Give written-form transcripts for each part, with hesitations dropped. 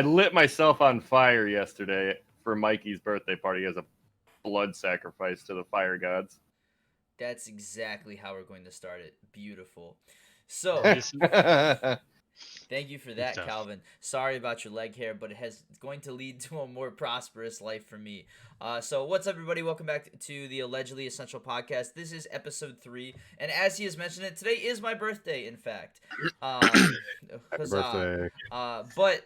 lit myself on fire yesterday for Mikey's birthday party as a blood sacrifice to the fire gods. That's exactly how we're going to start it. Beautiful. So, This thank you for Good that, stuff. Calvin. Sorry about your leg hair, but it's going to lead to a more prosperous life for me. So, what's up, everybody? Welcome back to the Allegedly Essential podcast. This is episode 3, and as he has mentioned it, today is my birthday. In fact, Happy huzzah! birthday. But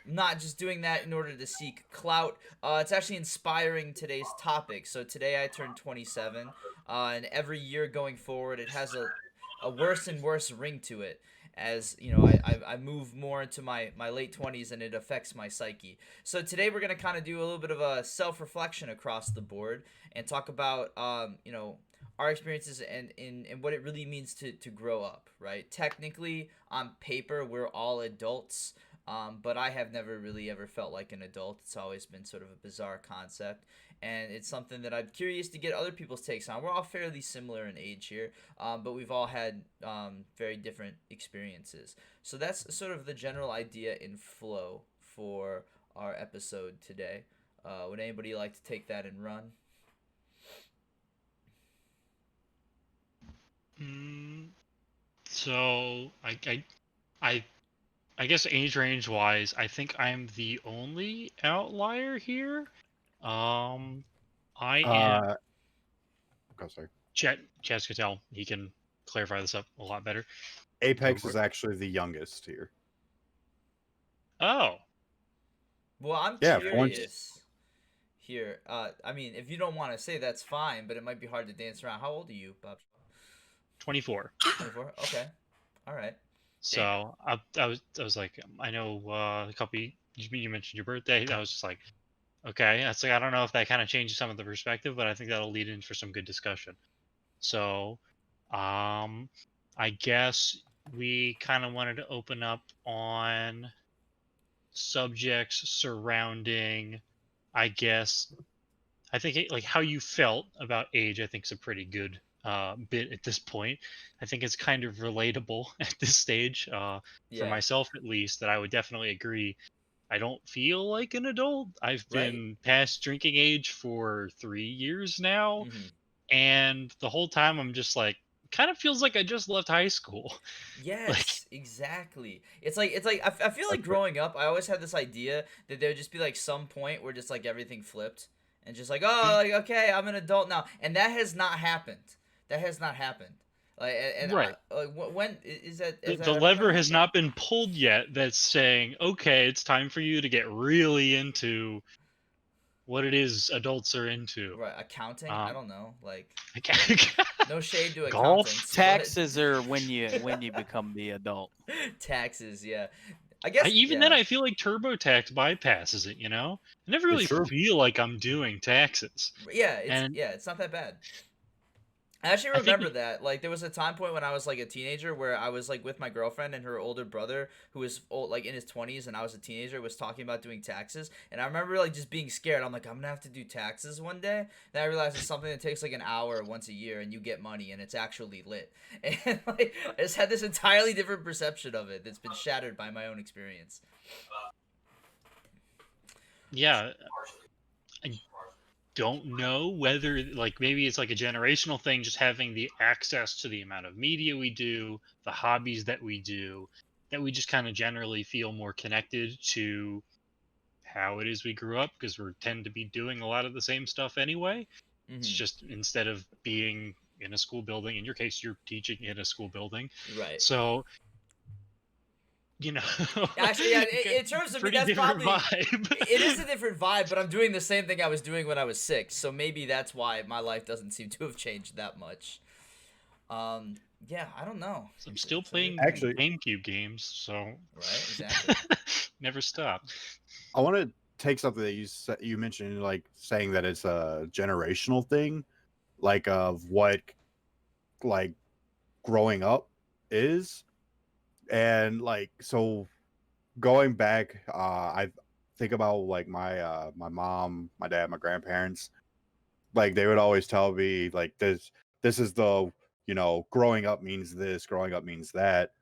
not just doing that in order to seek clout. It's actually inspiring today's topic. So today I turned 27, and every year going forward, it has a worse and worse ring to it. As you know, I move more into my late 20s, and it affects my psyche. So today we're gonna kind of do a little bit of a self-reflection across the board and talk about our experiences and what it really means to grow up. Right? Technically, on paper, we're all adults. But I have never really ever felt like an adult. It's always been sort of a bizarre concept, and it's something that I'm curious to get other people's takes on. We're all fairly similar in age here, but we've all had very different experiences. So that's sort of the general idea in flow for our episode today. Would anybody like to take that and run? So I guess age range wise, I think I'm the only outlier here. I am Go, sorry. Chaz could tell. He can clarify this up a lot better. Apex is actually the youngest here. Oh, Well, I'm Yeah, for once- curious here. I mean, if you don't want to say, that's fine, but it might be hard to dance around. How old are you, Bob? 24. 24? Okay. All right. So I was like, I know a couple. You mentioned your birthday. I was just like, okay. That's like I don't know if that kind of changes some of the perspective, but I think that'll lead in for some good discussion. So, I guess we kind of wanted to open up on subjects surrounding, I guess, I think like how you felt about age. I think is a pretty good bit at this point. I think it's kind of relatable at this stage, for Yeah. myself at least. That I would definitely agree. I don't feel like an adult. I've Right. been past drinking age for 3 years now, Mhm. and the whole time I'm just like, kind of feels like I just left high school. Yes, exactly. It's like I feel like growing up, I always had this idea that there would just be like some point where just like everything flipped and just like, oh, like, okay, I'm an adult now, and that has not happened. That has not happened. Like and Right. When is that? The, Has that the ever lever happened? has not been pulled yet that's saying, okay, it's time for you to get really into what it is adults are into. Right, accounting. I Um, don't know. Like, Okay. no shade to Golf? accountants. but- Taxes are when you become the adult. Taxes, yeah. I guess Even yeah. then, I feel like TurboTax bypasses it. I never really true. feel like I'm doing taxes. Yeah, And- it's not that bad. I actually I think remember that. Like, there was a time point when I was like a teenager where I was like with my girlfriend and her older brother, who was old, like in his 20s, and I was a teenager, was talking about doing taxes. And I remember like just being scared. I'm like, I'm gonna have to do taxes one day. Then I realized it's something that takes like an hour once a year, and you get money, and it's actually lit. And like, I just had this entirely different perception of it that's been shattered by my own experience. Yeah, I don't know whether like maybe it's like a generational thing, just having the access to the amount of media we do, the hobbies that we do, that we just kind of generally feel more connected to how it is we grew up, because we tend to be doing a lot of the same stuff anyway. It's Mhm. just instead of being in a school building, in your case, you're teaching in a school building. Right. So, Actually, yeah, in terms of pretty that's different probably vibe. it is a different vibe, but I'm doing the same thing I was doing when I was 6, so maybe that's why my life doesn't seem to have changed that much. Yeah, I don't know. I'm still It's a weird playing thing. Actually- GameCube games, so Right, exactly. never stop. I want to take something that you mentioned, like saying that it's a generational thing, like of what like growing up is, and like so going back, I think about like my mom, my dad, my grandparents. Like they would always tell me like this is the growing up means this, growing up means that.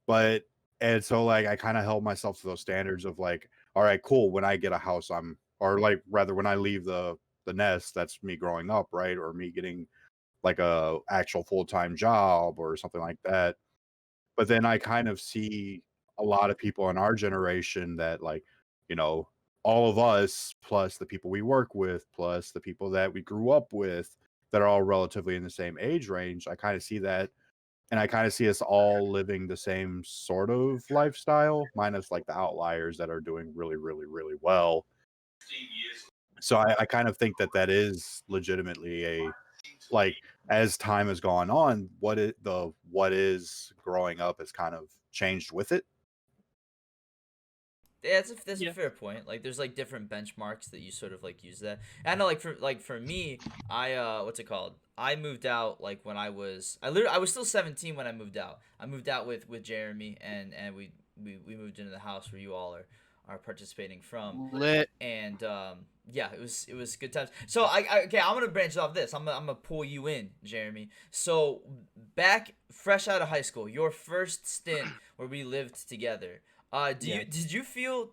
But and so like I kind of held myself to those standards of like, all all right, cool. When I get a house, or like rather when I leave the nest, that's me growing up, right? Or me getting like a actual full-time job or something like that. But then I kind of see a lot of people in our generation that like, you know, all of us plus the people we work with plus the people that we grew up with that are all relatively in the same age range. I kind of see that, and I kind of see us all living the same sort of lifestyle, minus like the outliers that are doing really, really, really well. So I kind of think that that is legitimately a, like, as time has gone on, what is growing up has kind of changed with it. Yeah, that's Yeah. a fair point. Like, there's like different benchmarks that you sort of like use that. And I know, like for me, I what's it called? I moved out like when I was still 17 when I moved out. I moved out with Jeremy, and we moved into the house where you all are participating from. Lit. And yeah, it was good times. So okay, I'm gonna branch off this. I'm gonna pull you in, Jeremy. So back fresh out of high school, your first stint where we lived together. Yeah. Did you feel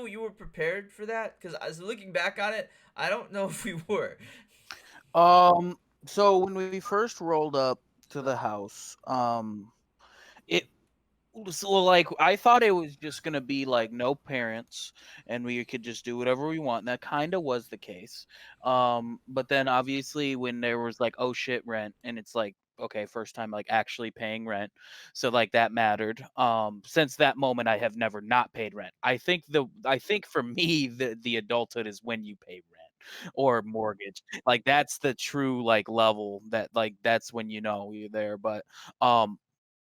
you were prepared for that? Because as looking back on it, I don't know if we were. So when we first rolled up to the house, it was like I thought it was just gonna be like no parents and we could just do whatever we want. And that kind of was the case. But then obviously when there was like, oh shit, rent, and it's like, okay, first time like actually paying rent, so like that mattered. Since that moment I have never not paid rent. I think for me the adulthood is when you pay rent or mortgage. Like that's the true like level that like that's when you know you're there. Um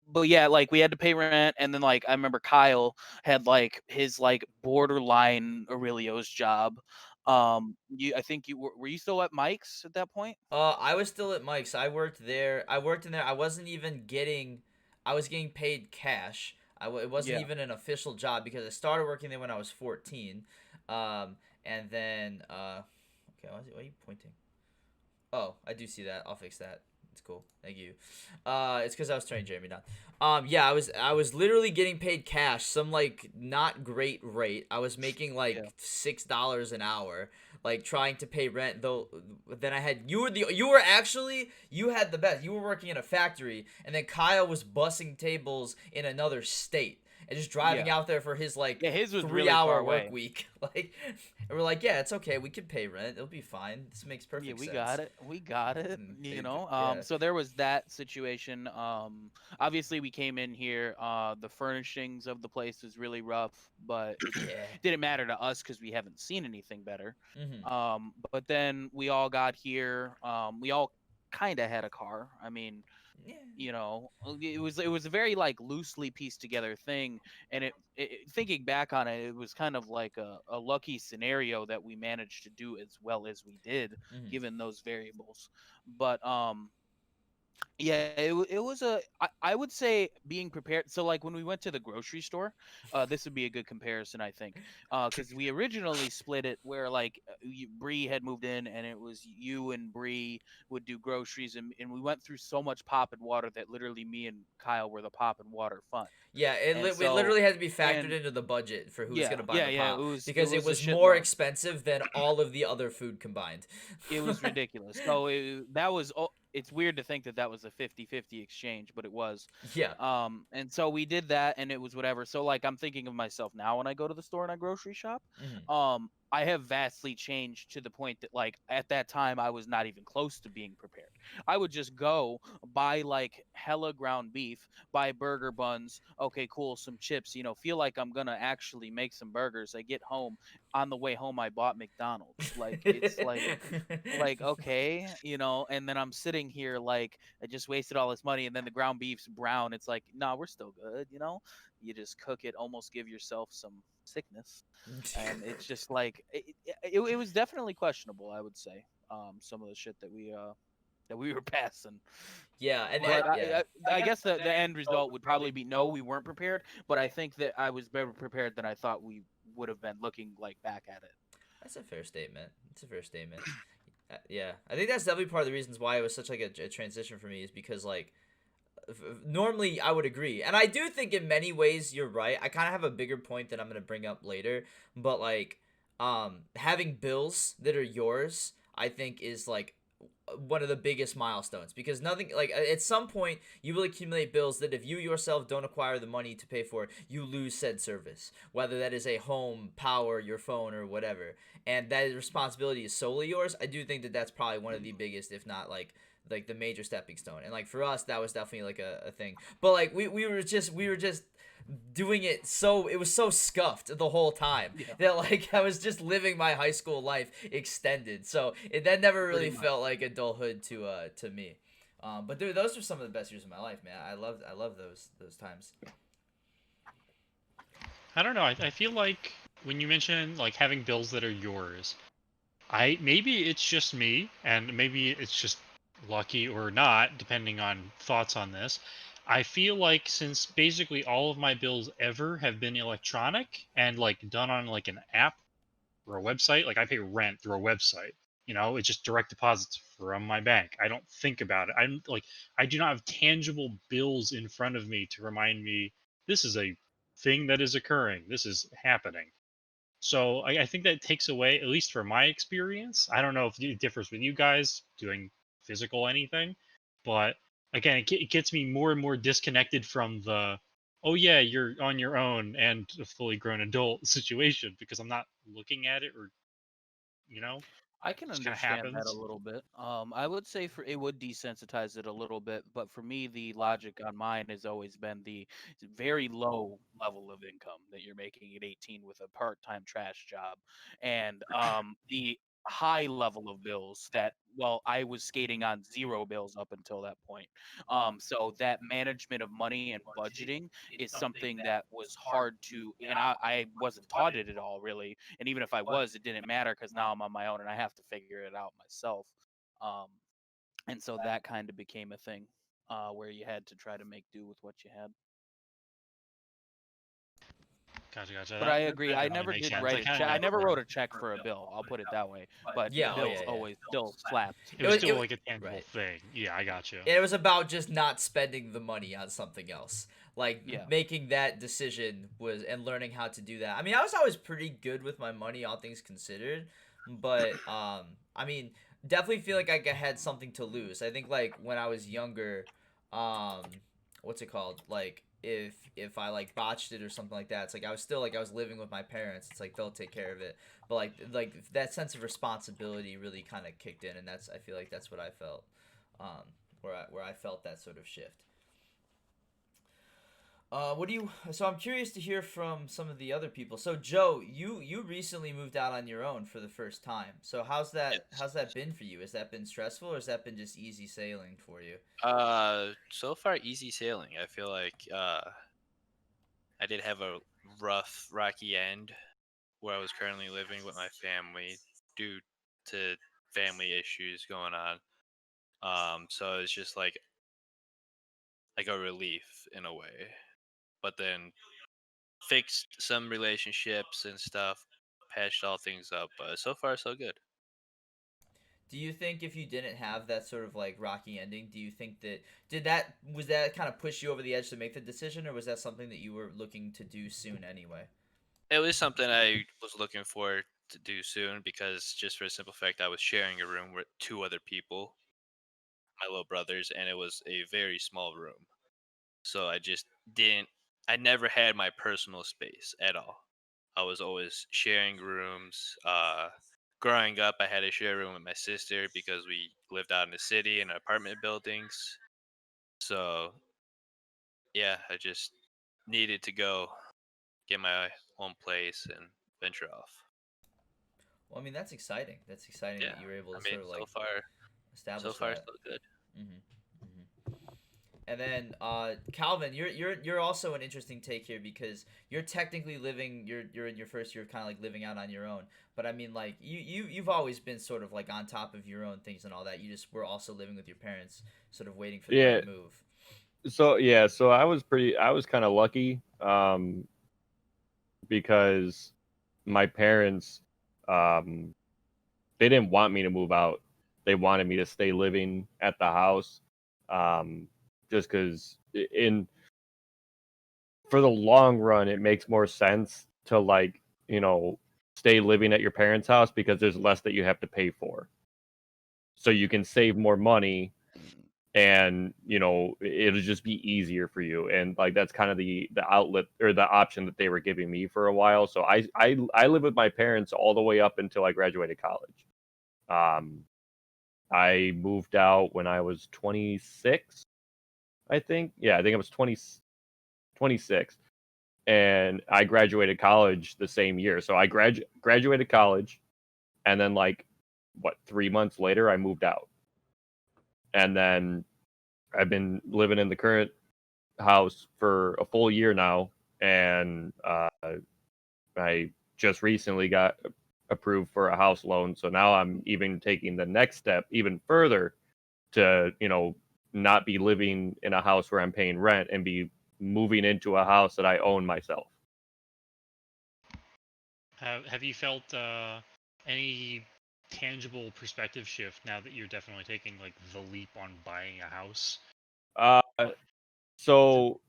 but yeah, like we had to pay rent, and then like I remember Kyle had like his like borderline Aurelio's job. You, I think you were you still at Mike's at that point? I was still at Mike's. I worked there. I worked in there. I wasn't even getting. I was getting paid cash. It wasn't Yeah. even an official job because I started working there when I was 14. And then okay, why are you pointing? Oh, I do see that. I'll fix that. It's cool. Thank you. It's because I was turning Jeremy down. Yeah, I was literally getting paid cash, some like not great rate. I was making like Yeah. $6 an hour, like trying to pay rent. Though then I had you were actually you had the best. You were working in a factory, and then Kyle was bussing tables in another state and just driving Yeah. out there for his like Yeah, his was 3 really far hour away. work week. Like, and we're like, yeah, it's okay. We can pay rent. It'll be fine. This makes perfect Yeah, we sense. got it. We got it. Yeah. You know. Yeah. So there was that situation. Obviously we came in here. The furnishings of the place was really rough, but it Yeah. didn't matter to us because we haven't seen anything better. Mm-hmm. But then we all got here. We all kind of had a car. I mean, Yeah. you know, it was a very like loosely pieced together thing, and thinking back on it, it was kind of like a lucky scenario that we managed to do as well as we did Mm-hmm. given those variables. But yeah, it was I would say being prepared. So like when we went to the grocery store, this would be a good comparison, I think, because we originally split it where like Bree had moved in, and it was you and Bree would do groceries, and we went through so much pop and water that literally me and Kyle were the pop and water fund. Yeah, And it so literally had to be factored and into the budget for who's yeah, gonna buy yeah, the yeah, pop it because it was a was more shitload. expensive than all of the other food combined. It was ridiculous. So that was it's weird to think that that was a 50-50 exchange, but it was. Yeah. And so we did that, and it was whatever. So like I'm thinking of myself now when I go to the store and I grocery shop. Mm-hmm. I have vastly changed to the point that like at that time I was not even close to being prepared. I would just go buy like hella ground beef, buy burger buns, okay, cool, some chips, you know, feel like I'm gonna actually make some burgers. I get home, on the way home I bought McDonald's. Like it's like okay, you know, and then I'm sitting here like I just wasted all this money, and then the ground beef's brown. It's like, nah, we're still good, you know. You just cook it, almost give yourself some sickness, and it's just like it was definitely questionable, I would say. Some of the shit that we were passing. Yeah, and But yeah. I guess the end result would probably be no, we weren't prepared. But I think that I was better prepared than I thought we would have been looking like back at it. That's a fair statement. It's a fair statement. Yeah, I think that's definitely part of the reasons why it was such like a transition for me is because like normally I would agree, and I do think in many ways you're right. I kind of have a bigger point that I'm gonna bring up later, but like, having bills that are yours, I think is like one of the biggest milestones, because nothing like at some point you will accumulate bills that if you yourself don't acquire the money to pay for, you lose said service, whether that is a home, power, your phone, or whatever, and that responsibility is solely yours. I do think that that's probably one of the biggest, if not like the major stepping stone. And like for us, that was definitely like a thing. But like we were just doing it, so it was so scuffed the whole time that like I was just living my high school life extended. So that never really felt like adulthood to me. But dude, those are some of the best years of my life, man. I love those times. I don't know. I feel like when you mention like having bills that are yours, maybe it's just me, and maybe it's just lucky or not, depending on thoughts on this. I feel like since basically all of my bills ever have been electronic and like done on like an app or a website, like I pay rent through a website. It's just direct deposits from my bank. I don't think about it. I do not have tangible bills in front of me to remind me this is a thing that is occurring. This is happening. So I think that takes away, at least for my experience. I don't know if it differs with you guys doing physical anything, but again, it gets me more and more disconnected from the, oh yeah, you're on your own and a fully grown adult situation, because I'm not looking at it, or I can just kind of understand that a happens. little bit. I would say for it would desensitize it a little bit, but for me, the logic on mine has always been the very low level of income that you're making at 18 with a part-time trash job, and the high level of bills that, well, I was skating on zero bills up until that point. So that management of money and budgeting is something that was hard to, and I wasn't taught it at all really, and even if I was, it didn't matter because now I'm on my own and I have to figure it out myself. Um, and so that kind of became a thing where you had to try to make do with what you had. Gotcha. But I That agree. I definitely never makes did sense. write I a kind check. of I like never the, wrote a check for a bill. I'll put it that way. But Yeah, the bills yeah. always still slapped. it was still It, like a tangible right. thing. Yeah, I got you. It was about just not spending the money on something else. Like Yeah. making that decision was, and learning how to do that. I mean, I was always pretty good with my money, all things considered, but I mean, definitely feel like I had something to lose. I think like when I was younger, um, what's it called? Like if I like botched it or something like that, it's like I was still like I was living with my parents. It's like they'll take care of it. But like that sense of responsibility really kind of kicked in, and I feel like that's what I felt. Um, where I felt that sort of shift. What do you? So I'm curious to hear from some of the other people. So Joe, you recently moved out on your own for the first time. So how's that been for you? Has that been stressful, or has that been just easy sailing for you? So far easy sailing. I feel like I did have a rough, rocky end where I was currently living with my family due to family issues going on. So it's just like a relief in a way. But then fixed some relationships and stuff, patched all things up. But so far so good. Do you think if you didn't have that sort of like rocky ending, do you think that was that kind of push you over the edge to make the decision, or was that something that you were looking to do soon anyway? It was something I was looking for to do soon because just for the simple fact I was sharing a room with two other people, my little brothers, and it was a very small room. So I just didn't I never had my personal space at all. I was always sharing rooms. Growing up I had to share a room with my sister because we lived out in the city in apartment buildings. So yeah, I just needed to go get my own place and venture off. Well, I mean that's exciting. That's exciting Yeah. that you were able I to mean sort of so like far establish so that. good. hmm And then Calvin, you're also an interesting take here because you're technically living you're in your first year of kind of like living out on your own. But I mean like you've always been sort of like on top of your own things and all that. You just were also living with your parents, sort of waiting for the Yeah. right move. So I was kind of lucky, because my parents, um, they didn't want me to move out. They wanted me to stay living at the house. Um, just because for the long run, it makes more sense to like, stay living at your parents' house because there's less that you have to pay for. So you can save more money and, it'll just be easier for you. And like that's kind of the outlet or the option that they were giving me for a while. So I lived with my parents all the way up until I graduated college. I moved out when I was 26, I think. Yeah, I think I was 26. And I graduated college the same year. So I graduated college, and then 3 months later I moved out. And then I've been living in the current house for a full year now, and I just recently got approved for a house loan. So now I'm even taking the next step even further to, not be living in a house where I'm paying rent and be moving into a house that I own myself. Have you felt any tangible perspective shift now that you're definitely taking like the leap on buying a house? So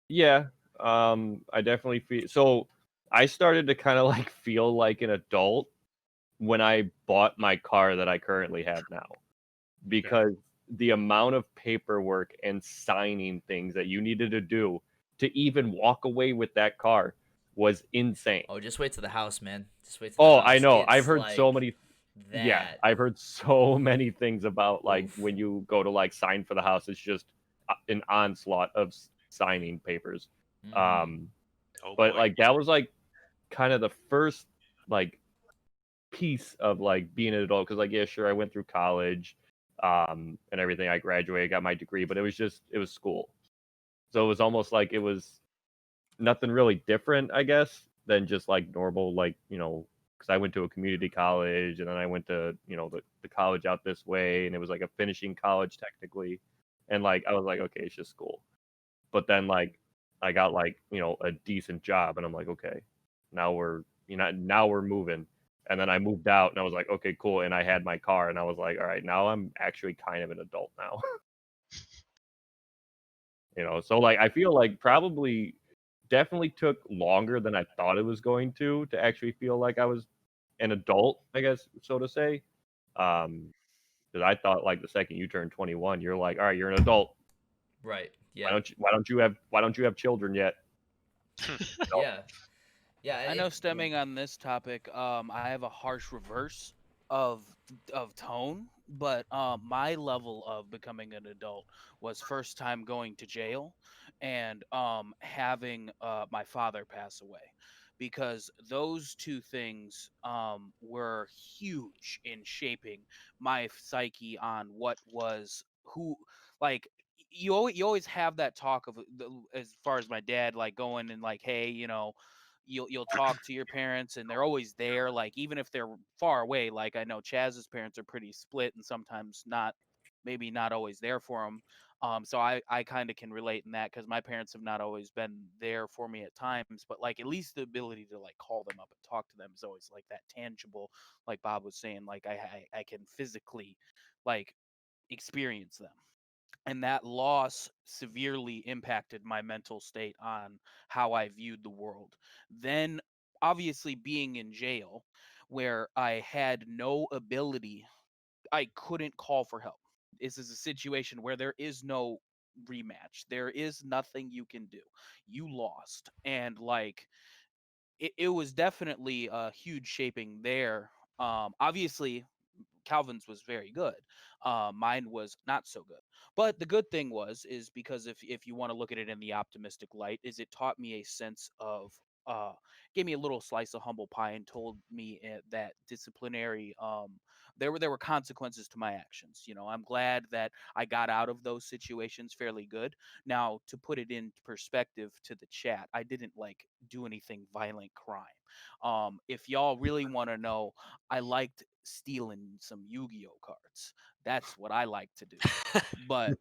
yeah, I definitely feel so. I started to kind of like feel like an adult when I bought my car that I currently have now, because the amount of paperwork and signing things that you needed to do to even walk away with that car was insane. Oh, just wait to the house, man. Just wait to the house. I know. I've It's heard so like many. Yeah, that. I've heard so many things about like Oof. when you go to like sign for the house, it's just an onslaught of signing papers. Mhm. Oh But boy. like that was like kind of the first like piece of like being an adult, because like yeah, sure, I went through college, and everything. I graduated, got my degree, but it was school, so it was almost like it was nothing really different, I guess, than just like normal, like because I went to a community college, and then I went to the college out this way, and it was like a finishing college technically, and like I was like, okay, it's just school. But then like I got like a decent job, and I'm like, okay, now we're moving. And then I moved out, and I was like, okay, cool. And I had my car, and I was like, all right, now I'm actually kind of an adult now. So like I feel like probably definitely took longer than I thought it was going to actually feel like I was an adult, I guess, so to say. Because I thought like the second you turn 21, you're like, all right, you're an adult. Right. Why Yeah. don't you have children yet? Yeah. Yeah. I know stemming on this topic, I have a harsh reverse of tone, but my level of becoming an adult was first time going to jail and having my father pass away, because those two things were huge in shaping my psyche on what was who, like, you always have that talk of as far as my dad, like, going and like, hey, you'll talk to your parents and they're always there, like, even if they're far away. Like, I know Chaz's parents are pretty split and sometimes maybe not always there for him. So I kind of can relate in that, because my parents have not always been there for me at times, but like at least the ability to like call them up and talk to them is always like that tangible, like Bob was saying, like I can physically like experience them. And that loss severely impacted my mental state on how I viewed the world. Then, obviously, being in jail, where I had no ability, I couldn't call for help. This is a situation where there is no rematch, there is nothing you can do. You lost. And, like, it was definitely a huge shaping there. Obviously, Calvin's was very good. Mine was not so good. But the good thing is because if you want to look at it in the optimistic light, is it taught me a sense of uh gave me a little slice of humble pie and told me that disciplinary there were consequences to my actions. I'm glad that I got out of those situations fairly good. Now, to put it in perspective to the chat, I didn't like do anything violent crime. If y'all really want to know, I liked stealing some Yu-Gi-Oh cards. That's what I like to do. But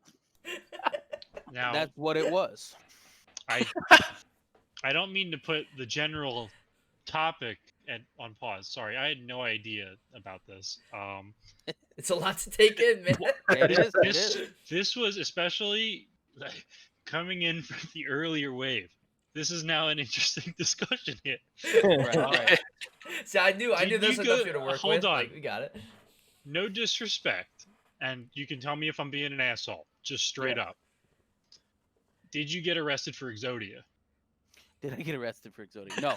Now, that's what it was. I I don't mean to put the general topic on pause. Sorry, I had no idea about this. It's a lot to take in, man. It is. It This is. this was especially like, coming in from the earlier wave. This is now an interesting discussion here. Right, right. See, I knew Did there's you enough go- here to work hold with. on. Like, we got it. No disrespect, and you can tell me if I'm being an asshole. Just straight up. Did you get arrested for Exodia? Did I get arrested for Exodia? No.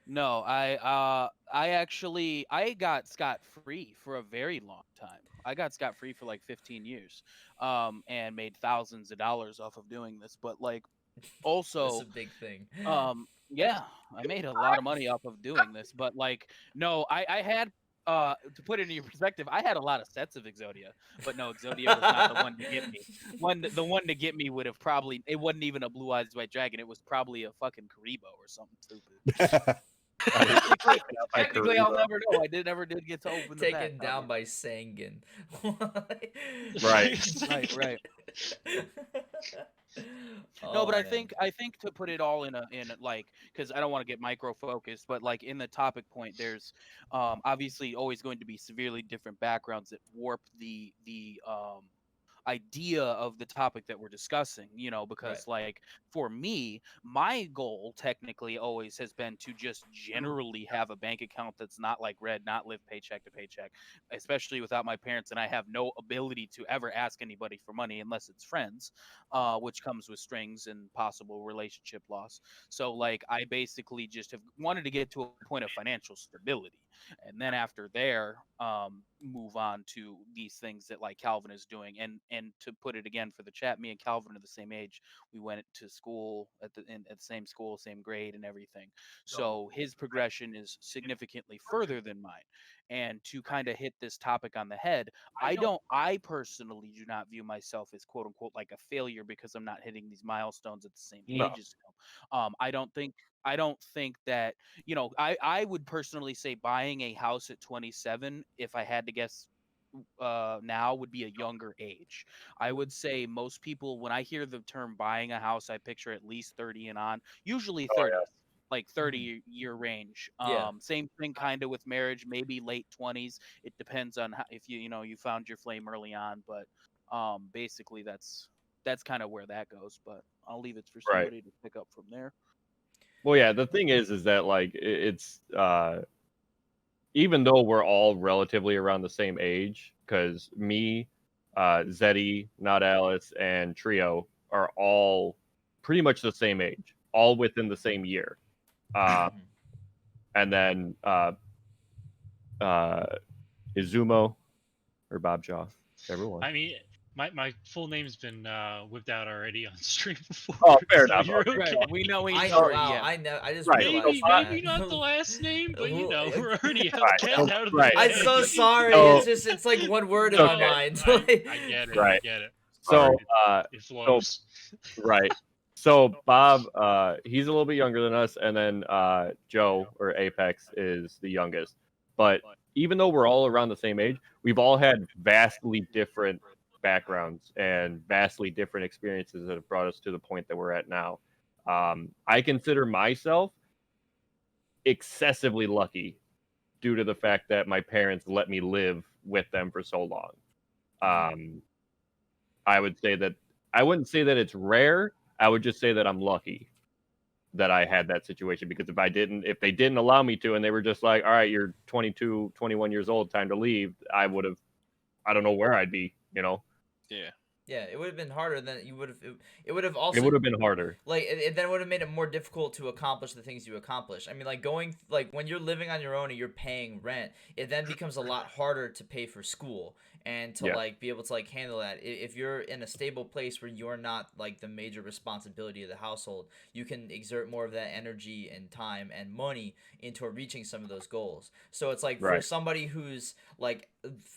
No, I actually got scot free for a very long time. I got scot free for like 15 years, and made thousands of dollars off of doing this. But like, That's also, a big thing. yeah, I made a lot of money off of doing this. But like, no, I had to put it in your perspective, I had a lot of sets of Exodia, but no, Exodia was not the one to get me. The one to get me would have probably, it wasn't even a Blue Eyes White Dragon. It was probably a fucking Karibo or something stupid. Technically, I'll never know. I never did get to open the Taken pack, down by Sangan. Right, right. No, but Oh, I man. think to put it all in like, because I don't want to get micro focused, but like in the topic point, there's obviously always going to be severely different backgrounds that warp the idea of the topic that we're discussing, because like for me, my goal technically always has been to just generally have a bank account that's not like red, not live paycheck to paycheck, especially without my parents, and I have no ability to ever ask anybody for money unless it's friends, which comes with strings and possible relationship loss. So like I basically just have wanted to get to a point of financial stability, and then after there, move on to these things that like Calvin is doing. And to put it again for the chat, me and Calvin are the same age. We went to school at the same school, same grade, and everything. So his progression is significantly further than mine. And to kind of hit this topic on the head, I personally do not view myself as quote unquote like a failure because I'm not hitting these milestones at the same No. age as him. I don't think that, I would personally say buying a house at 27, if I had to guess, now would be a younger age. I would say most people, when I hear the term buying a house, I picture at least 30 and on, usually 30. Like 30-year range. Yeah. Same thing kind of with marriage, maybe late 20s. It depends on how, if you found your flame early on, but basically that's kind of where that goes. But I'll leave it for Right. somebody to pick up from there. Well, yeah, the thing is that like it's even though we're all relatively around the same age, because me, Zeddy, Not Alice, and Trio are all pretty much the same age, all within the same year. And then Izumo or Bob Jaw, whichever one. I mean, my full name's been whipped out already on stream before. Oh, fair so enough. You're Okay. okay. Right, we know I know. wow, Yeah. I just Right. realized Maybe that. not the last name, but Who- we're already Right. getting out of the Right. way. I'm so sorry. So- It's like one word in my Okay. mind. I get it. Right. I get it. So It flows. right. So Bob, he's a little bit younger than us, and then Joe or Apex is the youngest. But even though we're all around the same age, we've all had vastly different backgrounds and vastly different experiences that have brought us to the point that we're at now. I consider myself excessively lucky due to the fact that my parents let me live with them for so long. I would say that I wouldn't say that it's rare. I would just say that I'm lucky that I had that situation, because if they didn't allow me to, and they were just like, all right, you're 22, 21 years old, time to leave, I don't know where I'd be, Yeah. Yeah, it would have been harder than you would have. It would have also. It would have been harder. Like it then would have made it more difficult to accomplish the things you accomplish. I mean, like when you're living on your own and you're paying rent, it then becomes a lot harder to pay for school and to Yeah. like be able to like handle that. If you're in a stable place where you're not like the major responsibility of the household, you can exert more of that energy and time and money into reaching some of those goals. So it's like for Right. somebody who's like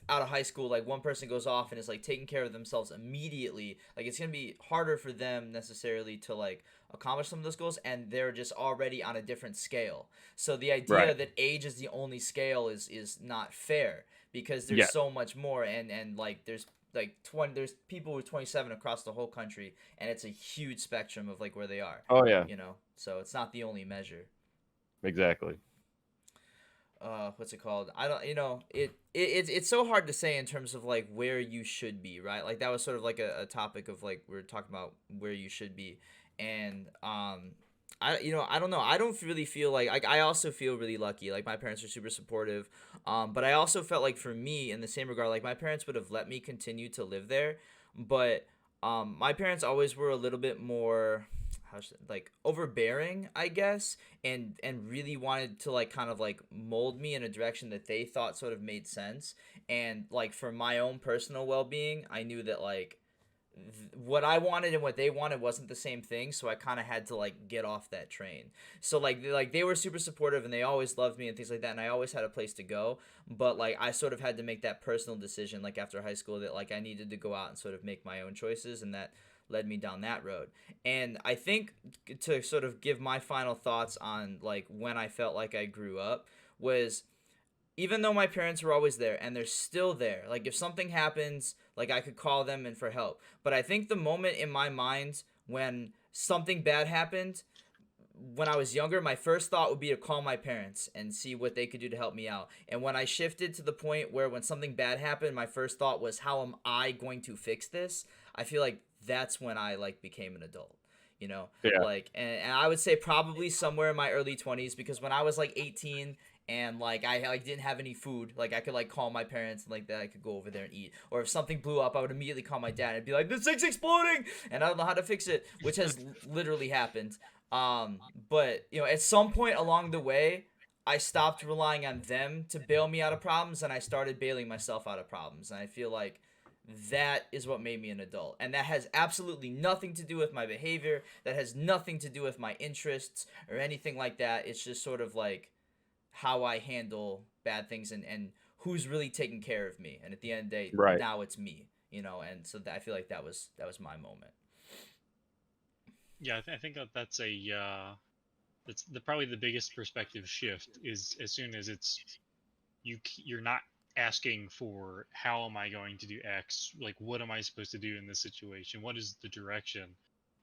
out of high school, like one person goes off and is like taking care of themselves immediately, like it's gonna be harder for them necessarily to like accomplish some of those goals, and they're just already on a different scale. So the idea Right. that age is the only scale is not fair, because there's Yeah. so much more, and like there's there's people with 27 across the whole country, and it's a huge spectrum of like where they are, Oh yeah, so it's not the only measure. exactly. what's it called? I don't, it's so hard to say in terms of like where you should be, right? Like that was sort of like a topic of like we are talking about where you should be, and I don't know. I don't really feel like I also feel really lucky. Like my parents are super supportive, but I also felt like for me in the same regard, like my parents would have let me continue to live there, but my parents always were a little bit more like overbearing, I guess, and really wanted to like kind of like mold me in a direction that they thought sort of made sense. And like for my own personal well-being, I knew that like what I wanted and what they wanted wasn't the same thing, so I kind of had to like get off that train. So like they were super supportive and they always loved me and things like that, and I always had a place to go, but like I sort of had to make that personal decision like after high school that like I needed to go out and sort of make my own choices, and that led me down that road. And I think to sort of give my final thoughts on like when I felt like I grew up was even though my parents were always there and they're still there, like if something happens, like I could call them and for help. But I think the moment in my mind when something bad happened when I was younger, my first thought would be to call my parents and see what they could do to help me out. And when I shifted to the point where when something bad happened, my first thought was how am I going to fix this? I feel like that's when I like became an adult. Yeah. Like, and I would say probably somewhere in my early 20s, because when I was like 18 and like I like didn't have any food, like I could like call my parents and like that I could go over there and eat. Or if something blew up, I would immediately call my dad and be like, this thing's exploding, and I don't know how to fix it, which has literally happened. But at some point along the way, I stopped relying on them to bail me out of problems, and I started bailing myself out of problems. And I feel like that is what made me an adult, and that has absolutely nothing to do with my behavior. That has nothing to do with my interests or anything like that. It's just sort of like how I handle bad things, and who's really taking care of me. And at the end of the day, Right. now it's me. And so I feel like that was my moment. Yeah, I think that's that's probably the biggest perspective shift is as soon as you're not asking for how am I going to do X, like what am I supposed to do in this situation, what is the direction.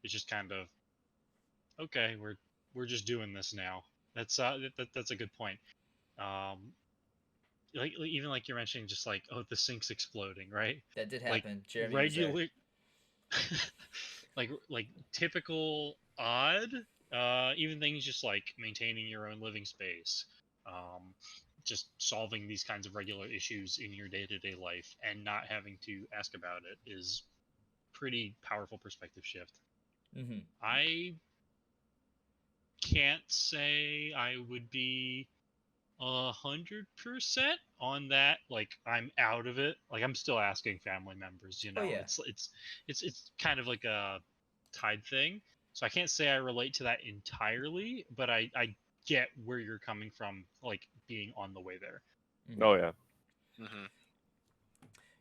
It's just kind of okay, we're just doing this now. That's a good point. Um, like even like you're mentioning, just like the sink's exploding, right? That did Like happen. Jeremy was there. regular, like typical odd, even things just like maintaining your own living space, um, just solving these kinds of regular issues in your day-to-day life and not having to ask about it is pretty powerful perspective shift. Mm-hmm. I can't say I would be 100% on that. Like I'm out of it. Like I'm still asking family members. Oh, yeah. It's kind of like a tied thing. So I can't say I relate to that entirely, but I get where you're coming from, like being on the way there. Oh yeah. Mm-hmm.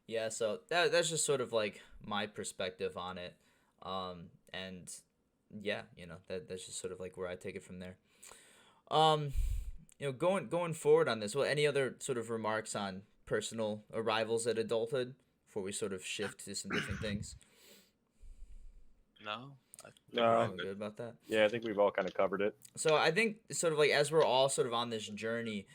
Yeah, so that's just sort of like my perspective on it. And yeah, that's just sort of like where I take it from there. Going forward on this, well, any other sort of remarks on personal arrivals at adulthood before we sort of shift to some different things? No. No. Good about that. Yeah, I think we've all kind of covered it. So I think sort of like as we're all sort of on this journey,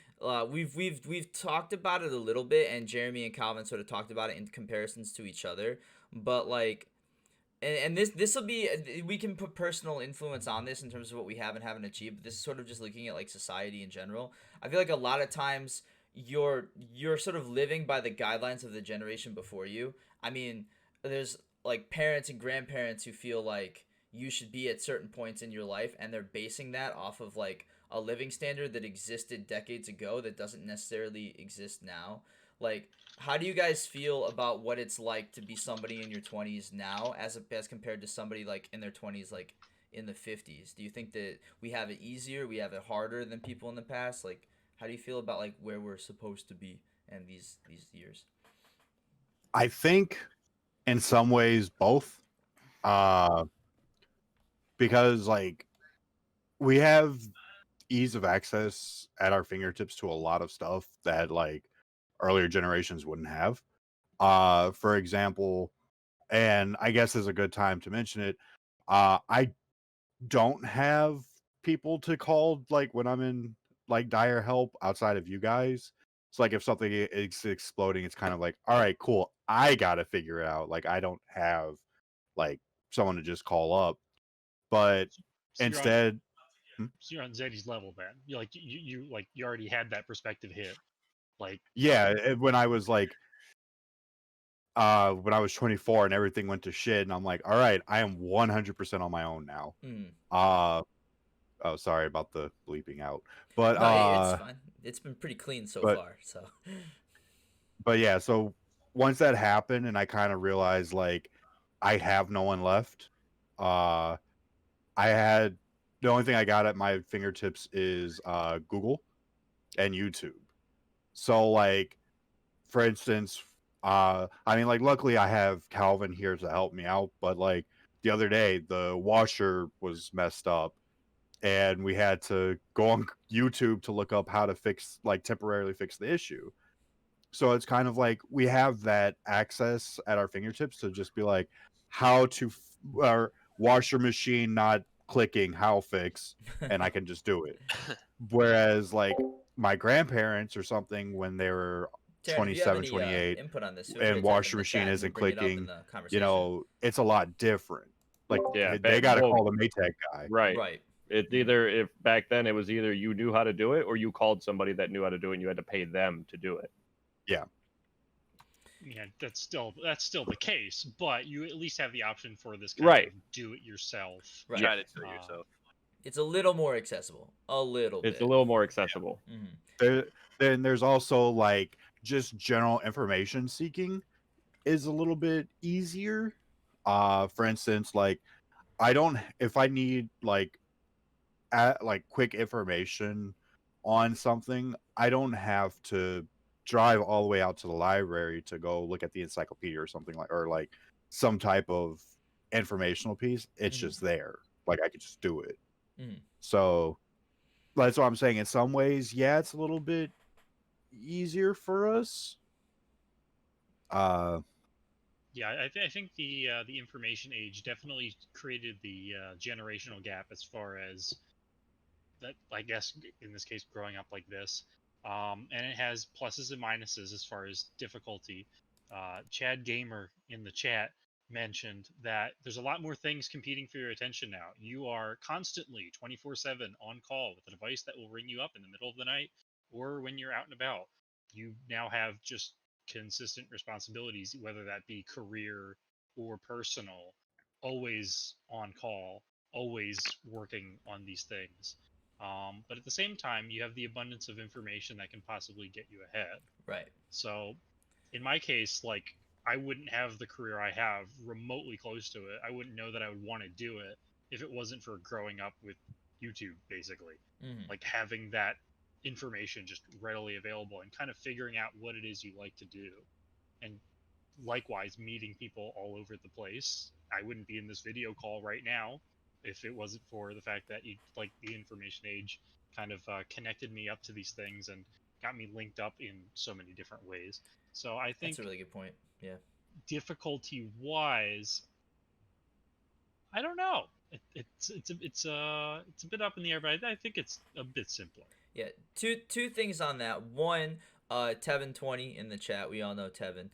we've talked about it a little bit, and Jeremy and Calvin sort of talked about it in comparisons to each other. But like, and this will be, we can put personal influence on this in terms of what we have and haven't achieved. But this is sort of just looking at like society in general. I feel like a lot of times you're sort of living by the guidelines of the generation before you. I mean, there's like parents and grandparents who feel like you should be at certain points in your life, and they're basing that off of like a living standard that existed decades ago that doesn't necessarily exist now. Like, how do you guys feel about what it's like to be somebody in your 20s now as compared to somebody like in their 20s, like in the 50s? Do you think that we have it easier, we have it harder than people in the past? Like, how do you feel about like where we're supposed to be in these years? I think in some ways both. Because like we have ease of access at our fingertips to a lot of stuff that like earlier generations wouldn't have. For example, and I guess is a good time to mention it, I don't have people to call like when I'm in like dire help outside of you guys. So like if something is exploding, it's kind of like, all right, cool. I gotta figure it out. Like I don't have like someone to just call up. But So instead, you're on Zeddy's level, man. You like you already had that perspective hit. Like yeah, when I was like when I was 24 and everything went to shit, and I'm like, all right, I am 100% on my own now. Mm. Oh, sorry about the bleeping out, but No, it's fine. It's been pretty clean so but- far. So but yeah, so once that happened and I kind of realized like I have no one left, I had the only thing I got at my fingertips is Google and YouTube. So like for instance, I mean like luckily I have Calvin here to help me out, but like the other day the washer was messed up and we had to go on YouTube to look up how to fix like temporarily fix the issue. So it's kind of like we have that access at our fingertips to just be like how to our washer machine not clicking, how fix, and I can just do it. Whereas like my grandparents or something when they were Taryn, if you have 27, any, 28 input on this, feel free to and type washer in the chat machine and isn't we'll bring it up in clicking, the you conversation. know, it's a lot different. Like Yeah, they got to well, call the Maytag guy. Right. Right. It's either if back then it was either you knew how to do it or you called somebody that knew how to do it and you had to pay them to do it. yeah, that's still the case, but you at least have the option for this kind Right. of do it yourself. Right. Try to do it Uh, yourself. It's a little more accessible. A little It's bit. a little more accessible. Mhm. Then there's also like just general information seeking is a little bit easier. For instance, like I don't if I need like quick information on something, I don't have to drive all the way out to the library to go look at the encyclopedia or something like or like some type of informational piece. It's Mhm. just there. Like I could just do it. Mhm. So that's what I'm saying. In some ways, yeah, it's a little bit easier for us. Yeah, I think the information age definitely created the generational gap as far as that. I guess in this case, growing up like this, and it has pluses and minuses as far as difficulty. Chad Gamer in the chat mentioned that there's a lot more things competing for your attention now. You are constantly 24/7 on call with a device that will ring you up in the middle of the night or when you're out and about. You now have just consistent responsibilities, whether that be career or personal, always on call, always working on these things. But at the same time, you have the abundance of information that can possibly get you ahead. Right. So, in my case, like I wouldn't have the career I have remotely close to it. I wouldn't know that I would want to do it if it wasn't for growing up with YouTube, basically. Mhm. Like having that information just readily available and kind of figuring out what it is you like to do. And likewise, meeting people all over the place. I wouldn't be in this video call right now if it wasn't for the fact that like the information age kind of connected me up to these things and got me linked up in so many different ways. So I think That's a really good point. Yeah. difficulty wise, I don't know. It's a bit up in the air, but I think it's a bit simpler. Yeah, two things on that. One, Tevin20 in the chat. We all know Tevin.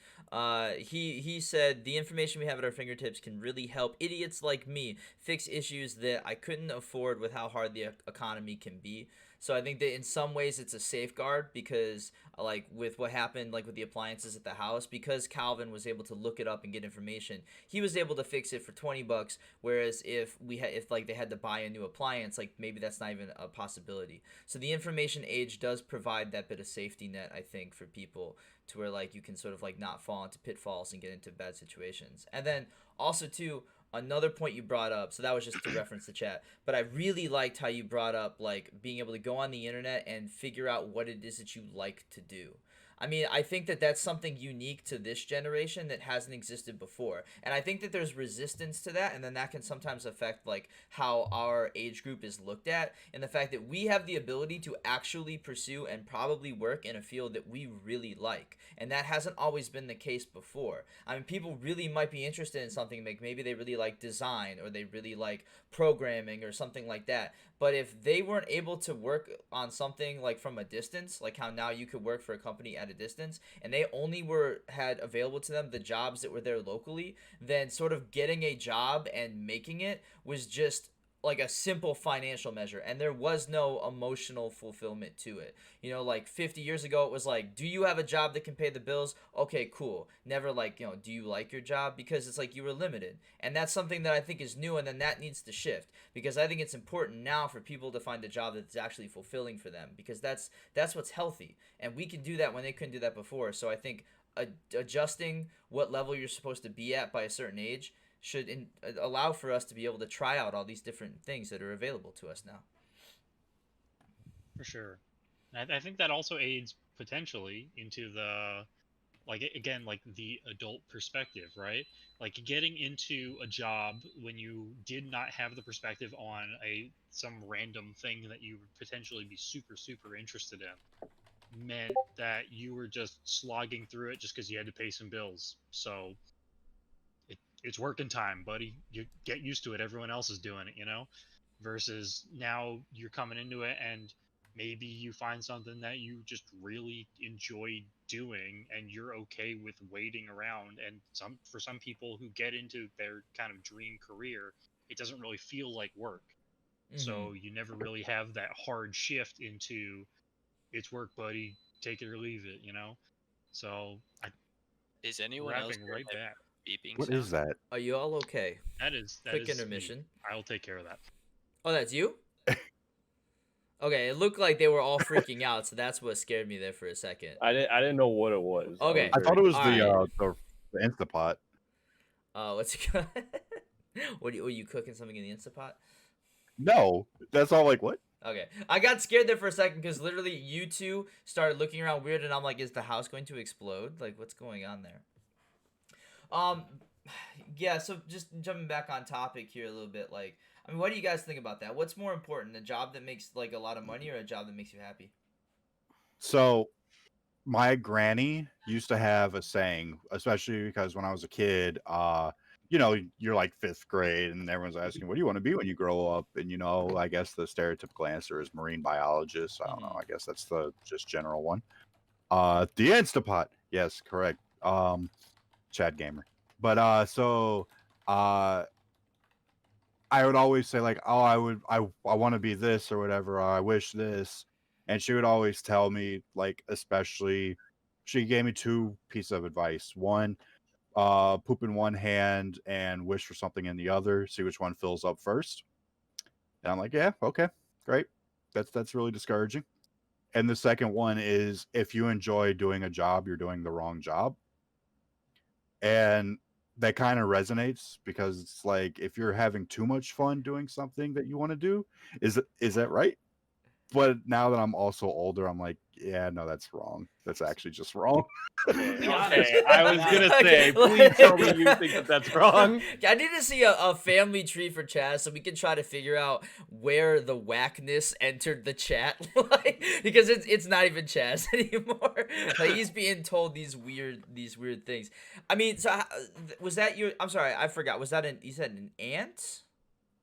He said the information we have at our fingertips can really help idiots like me fix issues that I couldn't afford with how hard the economy can be. So I think that in some ways it's a safeguard because like with what happened like with the appliances at the house, because Calvin was able to look it up and get information, he was able to fix it for $20. Whereas if like they had to buy a new appliance, like maybe that's not even a possibility. So the information age does provide that bit of safety net, I think, for people to where like you can sort of like not fall into pitfalls and get into bad situations. And then also too, another point you brought up, so that was just to reference the chat, but I really liked how you brought up like being able to go on the internet and figure out what it is that you like to do. I mean, I think that that's something unique to this generation that hasn't existed before. And I think that there's resistance to that, and then that can sometimes affect like how our age group is looked at, and the fact that we have the ability to actually pursue and probably work in a field that we really like. And that hasn't always been the case before. I mean, people really might be interested in something like maybe they really like design or they really like programming or something like that, But if they weren't able to work on something like from a distance, like how now you could work for a company at a distance, and they only had available to them the jobs that were there locally, then sort of getting a job and making it was just like a simple financial measure, and there was no emotional fulfillment to it. You know, like 50 years ago, it was like, do you have a job that can pay the bills? Okay, cool. Never like, you know, do you like your job? Because it's like you were limited. And that's something that I think is new, and then that needs to shift, because I think it's important now for people to find a job that's actually fulfilling for them, because that's what's healthy. And we can do that when they couldn't do that before. So I think adjusting what level you're supposed to be at by a certain age should allow for us to be able to try out all these different things that are available to us now. For sure. And I think that also aids potentially into the, like, again, like the adult perspective, right? Like getting into a job when you did not have the perspective on some random thing that you would potentially be super, super interested in meant that you were just slogging through it just because you had to pay some bills. So it's working time, buddy. You get used to it. Everyone else is doing it, you know? Versus now you're coming into it and maybe you find something that you just really enjoy doing and you're okay with waiting around. And for some people who get into their kind of dream career, it doesn't really feel like work. So you never really have that hard shift into it's work, buddy. Take it or leave it, you know? So Is anyone else wrapping right back. beeping What sound? is that? Are you all okay? That is Quick me. intermission. I'll take care of that. Oh, that's you? Okay, it looked like they were all freaking out, so that's what scared me there for a second. I didn't know what it was. Okay. I thought it was Alright. the Instapot. What's it called? Were you cooking something in the Instapot? No, that's all. Like what? Okay, I got scared there for a second because literally you two started looking around weird, and I'm like, is the house going to explode? Like, what's going on there? Yeah, so just jumping back on topic here a little bit, like, I mean, what do you guys think about that? What's more important, a job that makes like a lot of money or a job that makes you happy? So, my granny used to have a saying, especially because when I was a kid, you know, you're like 5th grade and everyone's asking, what do you want to be when you grow up? And, you know, I guess the stereotypical answer is marine biologist. I don't know. I guess that's the just general one. The Instapot. Yes, correct. Chad Gamer. But, I would always say like, oh, I want to be this or whatever. Or I wish this. And she would always tell me, like, especially, she gave me 2 pieces of advice. One, poop in one hand and wish for something in the other. See which one fills up first. And I'm like, yeah, okay, great. That's really discouraging. And the second one is, if you enjoy doing a job, you're doing the wrong job. And that kind of resonates because it's like, if you're having too much fun doing something that you want to do, is that right? But now that I'm also older, I'm like, yeah, no, that's wrong. That's actually just wrong. Okay, I was gonna Okay, say, please tell me you think that that's wrong. I need to see a family tree for Chaz so we can try to figure out where the whackness entered the chat, like, because it's not even Chaz anymore. Like, he's being told these weird things. I mean, so was that your? I'm sorry, I forgot. Was that you said an aunt?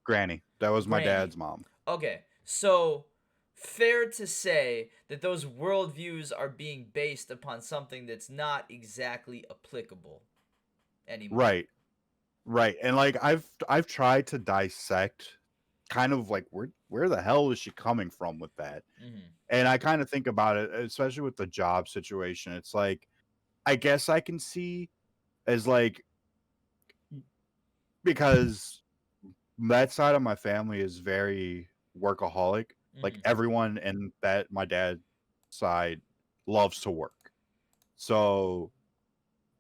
Granny. That was my Granny. dad's mom. Okay, so fair to say that those worldviews are being based upon something that's not exactly applicable anymore. Right. And like I've tried to dissect kind of like where the hell is she coming from with that? And I kind of think about it, especially with the job situation. It's like, I guess I can see as like, because that side of my family is very workaholic. Like everyone in that my dad's side loves to work. So,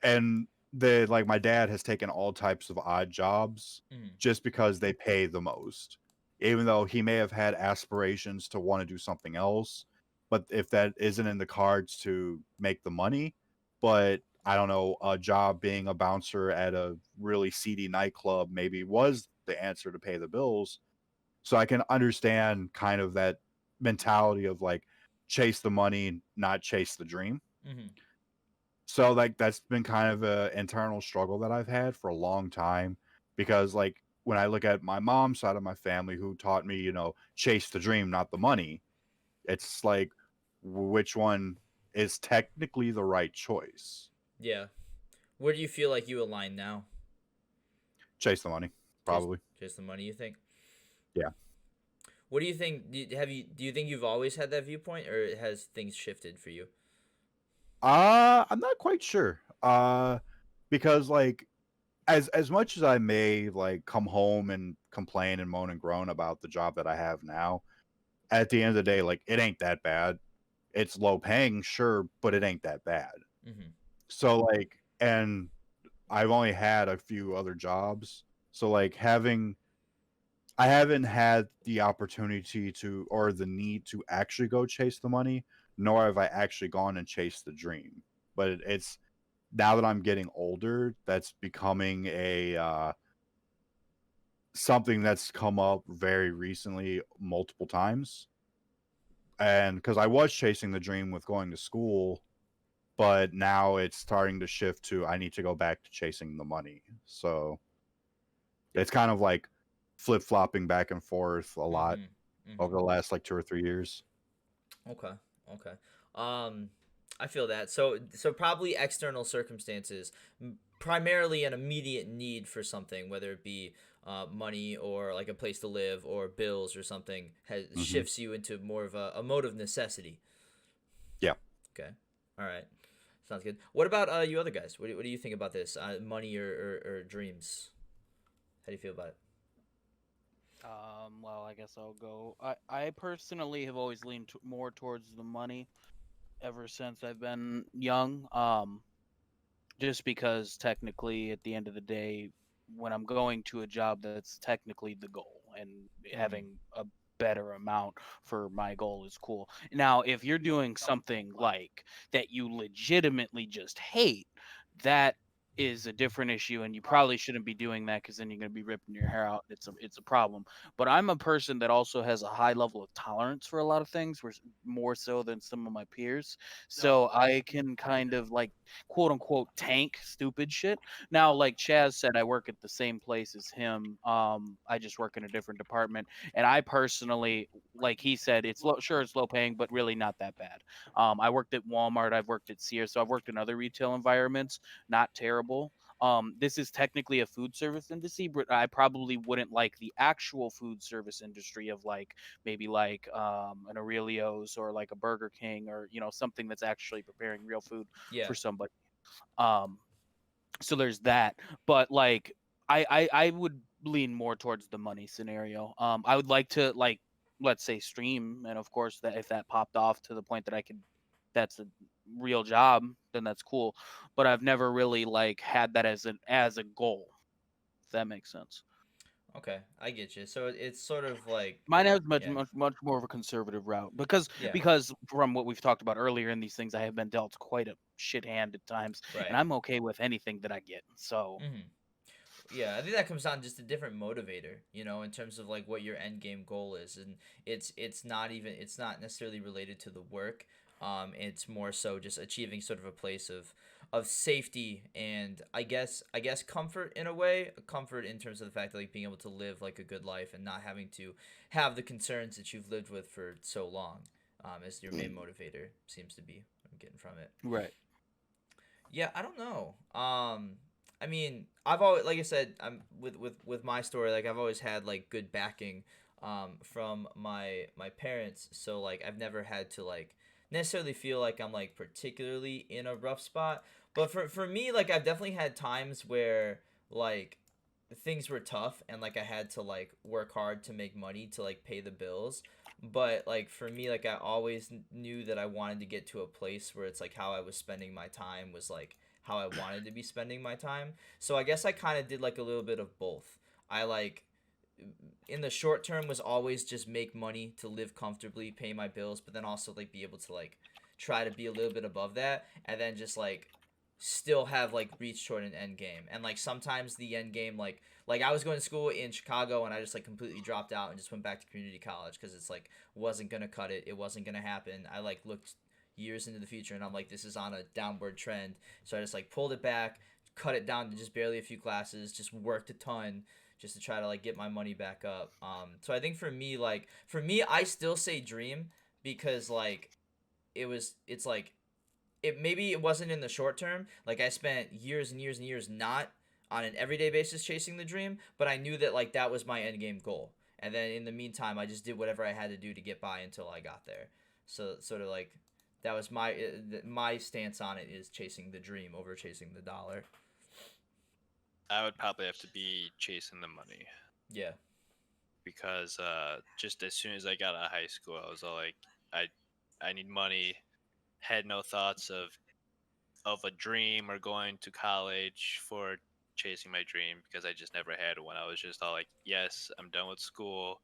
and like my dad has taken all types of odd jobs just because they pay the most, even though he may have had aspirations to want to do something else. But if that isn't in the cards to make the money, but I don't know, a job being a bouncer at a really seedy nightclub maybe was the answer to pay the bills. So I can understand kind of that mentality of like, chase the money, not chase the dream. So like that's been kind of an internal struggle that I've had for a long time, because like when I look at my mom's side of my family, who taught me, chase the dream, not the money, it's like, which one is technically the right choice? Yeah. Where do you feel like you align now? Chase the money, Chase, probably. chase the money, you think? Yeah. What do you think? Do you think you've always had that viewpoint, or has things shifted for you? I'm not quite sure. Because like, as much as I may like come home and complain and moan and groan about the job that I have now, at the end of the day, like, it ain't that bad. It's low paying, sure, but it ain't that bad. Mm-hmm. So like, and I've only had a few other jobs. So like, I haven't had the opportunity to, or the need to actually go chase the money, nor have I actually gone and chased the dream. But it's now that I'm getting older, that's becoming a something that's come up very recently, multiple times. And because I was chasing the dream with going to school, but now it's starting to shift to I need to go back to chasing the money. So it's kind of like flip flopping back and forth a lot Mm-hmm. over the last like 2 or 3 years. Okay. Okay. I feel that. So probably external circumstances, primarily an immediate need for something, whether it be money or like a place to live or bills or something, shifts you into more of a mode of necessity. Yeah. Okay. All right. Sounds good. What about you other guys? What do you think about this? Money or dreams? How do you feel about it? Well, I guess I'll go. I personally have always leaned more towards the money ever since I've been young. Just because technically, at the end of the day, when I'm going to a job, that's technically the goal, and having a better amount for my goal is cool. Now, if you're doing something like that you legitimately just hate, that is a different issue, and you probably shouldn't be doing that because then you're going to be ripping your hair out. It's a problem. But I'm a person that also has a high level of tolerance for a lot of things, more so than some of my peers. So I can kind of like quote unquote tank stupid shit. Now, like Chaz said, I work at the same place as him. I just work in a different department, and I personally, like he said, it's low, sure it's low paying, but really not that bad. I worked at Walmart, I've worked at Sears, so I've worked in other retail environments. Not terrible. This is technically a food service industry, but I probably wouldn't like the actual food service industry of like maybe like an Aurelio's or like a Burger King or something that's actually preparing real food Yeah. for somebody. Um, so there's that. But like I would lean more towards the money scenario. I would like to like let's say stream, and of course that if that popped off to the point that I could, that's a real job, then that's cool. But I've never really like had that as a goal. If that makes sense. Okay, I get you. So it's sort of like Mine has much yeah, much much more of a conservative route because yeah, from what we've talked about earlier in these things, I have been dealt quite a shit hand at times, right. and I'm okay with anything that I get. So Mm-hmm. Yeah, I think that comes down to just a different motivator, in terms of like what your end game goal is, and it's not necessarily related to the work. It's more so just achieving sort of a place of safety and I guess comfort in a way, comfort in terms of the fact that like being able to live like a good life and not having to have the concerns that you've lived with for so long, as your main motivator seems to be. I'm getting from it. right. Yeah, I don't know. I mean, I've always, like I said, I'm with my story. Like I've always had like good backing, from my parents. So like I've never had to like necessarily feel like I'm like particularly in a rough spot. But for me, like I've definitely had times where like things were tough and like I had to like work hard to make money to like pay the bills. But like for me, like I always knew that I wanted to get to a place where it's like how I was spending my time was like how I wanted to be spending my time. So I guess I kind of did like a little bit of both. I like in the short term was always just make money to live comfortably, pay my bills, but then also like be able to like try to be a little bit above that, and then just like still have like reach toward an end game. And like sometimes the end game like I was going to school in Chicago and I just like completely dropped out and just went back to community college because it's like wasn't gonna cut it, it wasn't gonna happen. I like looked years into the future and I'm like, this is on a downward trend, so I just like pulled it back, cut it down to just barely a few classes, just worked a ton, just to try to like get my money back up. So I think for me, I still say dream because like it's like maybe it wasn't in the short term. Like I spent years and years and years not on an everyday basis chasing the dream, but I knew that like that was my end game goal. And then in the meantime, I just did whatever I had to do to get by until I got there. So sort of like that was my stance on it is chasing the dream over chasing the dollar. I would probably have to be chasing the money Yeah. because just as soon as I got out of high school, I was all like, I need money. Had no thoughts of a dream or going to college for chasing my dream because I just never had one. I was just all like, yes, I'm done with school.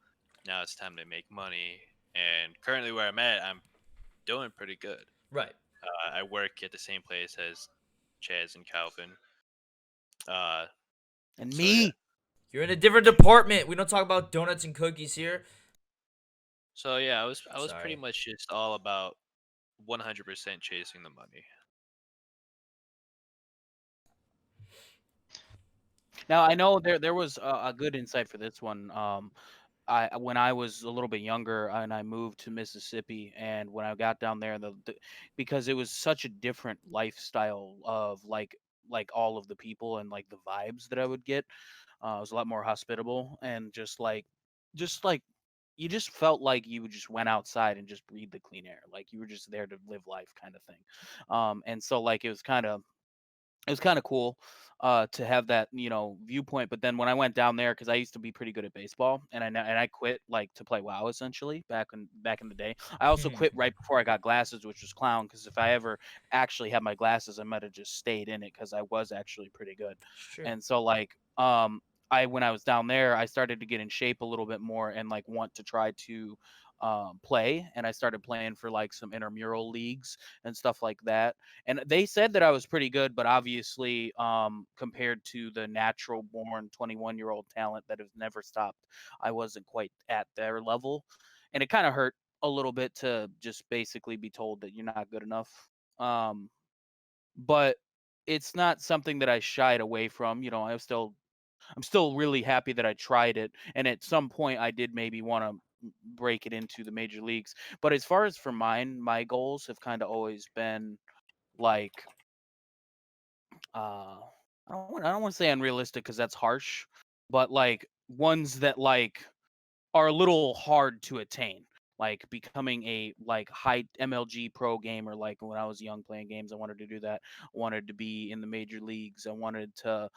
Now it's time to make money. And currently where I'm at, I'm doing pretty good. Right. I work at the same place as Chaz and Calvin. Uh, And So, me. yeah. You're in a different department. We don't talk about donuts and cookies here. so yeah, I was pretty Sorry. much just all about 100% chasing the money. Now I know there was a good insight for this one. I when I was a little bit younger and I moved to Mississippi, and when I got down there, because it was such a different lifestyle of like all of the people and like the vibes that I would get. It was a lot more hospitable and just like you just felt like you just went outside and just breathed the clean air, like you were just there to live life kind of thing. And so like it was kind of cool to have that viewpoint. But then when I went down there, because I used to be pretty good at baseball, and I quit like to play WoW essentially back in the day. I also quit right before I got glasses, which was clown, because if I ever actually had my glasses, I might have just stayed in it because I was actually pretty good. Sure. And so like I when I was down there, I started to get in shape a little bit more and like want to try to play, and I started playing for like some intramural leagues and stuff like that. And they said that I was pretty good, but obviously, compared to the natural born 21-year-old talent that has never stopped, I wasn't quite at their level. And it kind of hurt a little bit to just basically be told that you're not good enough. Um, but it's not something that I shied away from. I'm still really happy that I tried it. And at some point, I did maybe want to break it into the major leagues. But as far as for mine, my goals have kind of always been like uh I don't want to say unrealistic because that's harsh, but like ones that like are a little hard to attain. Like becoming a like high MLG pro gamer, like when I was young playing games, I wanted to do that. I wanted to be in the major leagues. I wanted to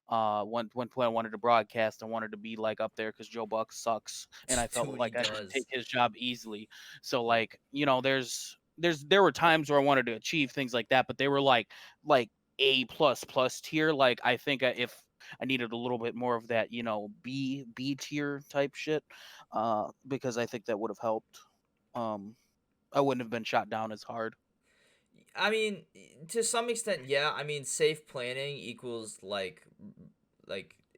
when I wanted to broadcast, I wanted to be like up there because Joe Buck sucks, and I felt Dude, he like I could does. take his job easily. So like there were times where I wanted to achieve things like that, but they were like A++ tier. Like I think if I needed a little bit more of that, B tier type shit, because I think that would have helped. Um, I wouldn't have been shot down as hard. I mean, to some extent, yeah. I mean, safe planning equals like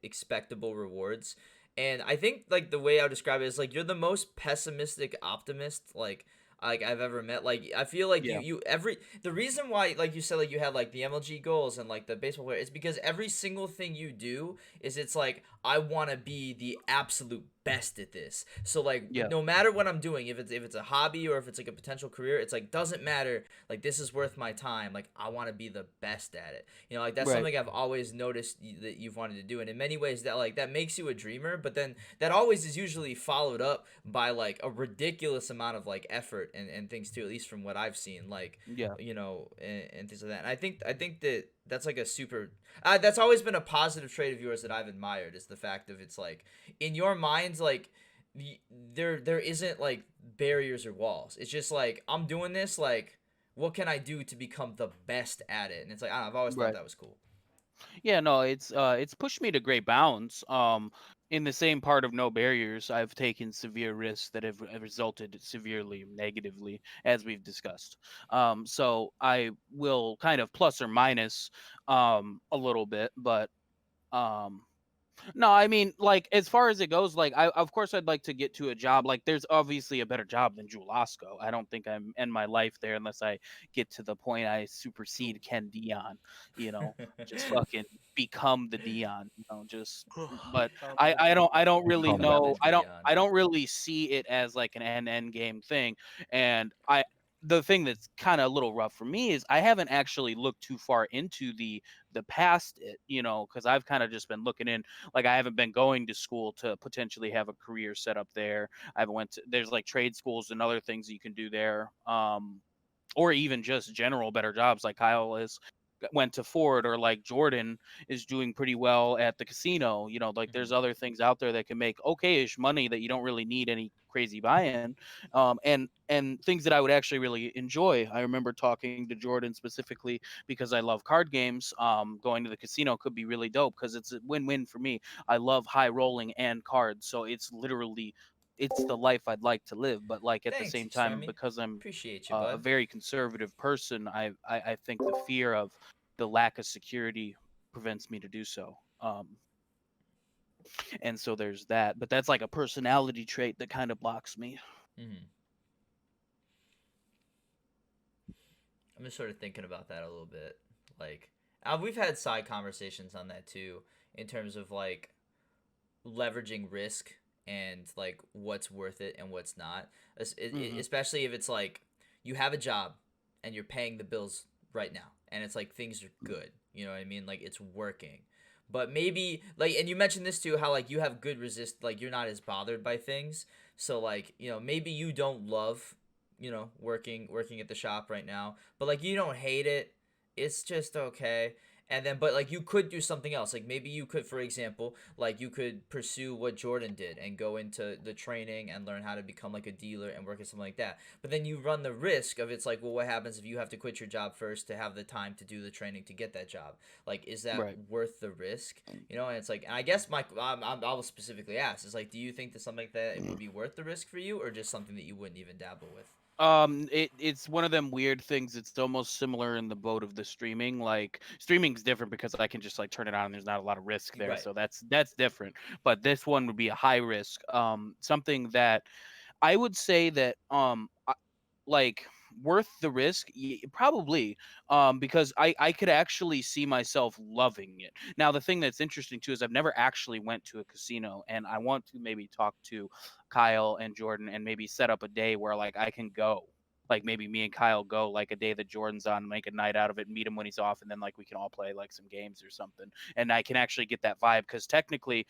expectable rewards. And I think like the way I would describe it is like you're the most pessimistic optimist like I've ever met. Like I feel like Yeah. you every the reason why like you said like you had like the MLG goals and like the baseball player is because every single thing you do is it's like I want to be the absolute best at this. So like Yeah. no matter what I'm doing, if it's a hobby or if it's like a potential career, it's like doesn't matter. Like this is worth my time. Like I want to be the best at it. Like that's Right. something I've always noticed that you've wanted to do, and in many ways that like that makes you a dreamer. But then that always is usually followed up by like a ridiculous amount of like effort and things too. At least from what I've seen, like Yeah. and things like that. And I think that that's like a super. That's always been a positive trait of yours that I've admired is the fact of it's like in your minds like there isn't like barriers or walls. It's just like I'm doing this like what can I do to become the best at it? And it's like I don't know, I've always thought Right. that was cool. Yeah, no, it's pushed me to great bounds. In the same part of no barriers, I've taken severe risks that have resulted severely negatively, as we've discussed. So I will kind of plus or minus a little bit, but um No, I mean, like, as far as it goes, like, of course I'd like to get to a job. Like, there's obviously a better job than Julasco. I don't think I'm end my life there unless I get to the point I supersede Ken Dion, you know, just fucking become the Dion, you know, just. But I don't really Become know. the Dion. I don't really see it as like an end game thing, and the thing that's kind of a little rough for me is I haven't actually looked too far into the past it, you know, because I've kind of just been looking in. Like, I haven't been going to school to potentially have a career set up there. I haven't went to, there's like trade schools and other things you can do there, or even just general better jobs like Kyle is went to Ford, or like Jordan is doing pretty well at the casino. You know, like there's other things out there that can make okay-ish money that you don't really need any crazy buy-in, and things that I would actually really enjoy. I remember talking to Jordan specifically because I love card games. Going to the casino could be really dope because it's a win-win for me. I love high rolling and cards, so it's literally it's the life I'd like to live. But like at the Thanks, same time, Stormy. because I'm Appreciate you, a bud. very conservative person, I think the fear of the lack of security prevents me to do so. And so there's that. But that's like a personality trait that kind of blocks me. Hmm. I'm just sort of thinking about that a little bit. Like, we've had side conversations on that too, in terms of like leveraging risk and like what's worth it and what's not. Especially if it's like you have a job and you're paying the bills right now, and it's like things are good. You know what I mean? Like it's working. But maybe like, and you mentioned this too, how like you have good resist, like you're not as bothered by things. So like, you know, maybe you don't love, you know, working at the shop right now, but like you don't hate it. It's just okay. And then, but like you could do something else. Like maybe you could, for example, like you could pursue what Jordan did and go into the training and learn how to become like a dealer and work at something like that. But then you run the risk of, it's like, well, what happens if you have to quit your job first to have the time to do the training to get that job? Like, is that Right. worth the risk? You know, and it's like, and I guess I'll specifically ask, is like, do you think that something like that it would be worth the risk for you, or just something that you wouldn't even dabble with? It's one of them weird things. It's almost similar in the boat of the streaming. Like streaming's different because I can just like turn it on and there's not a lot of risk there. Right. So that's different. But this one would be a high risk. Something that I would say that like worth the risk, probably, because I could actually see myself loving it. Now the thing that's interesting too is I've never actually went to a casino, and I want to maybe talk to Kyle and Jordan and maybe set up a day where like I can go, like maybe me and Kyle go like a day that Jordan's on, make a night out of it, meet him when he's off, and then like we can all play like some games or something, and I can actually get that vibe. Because technically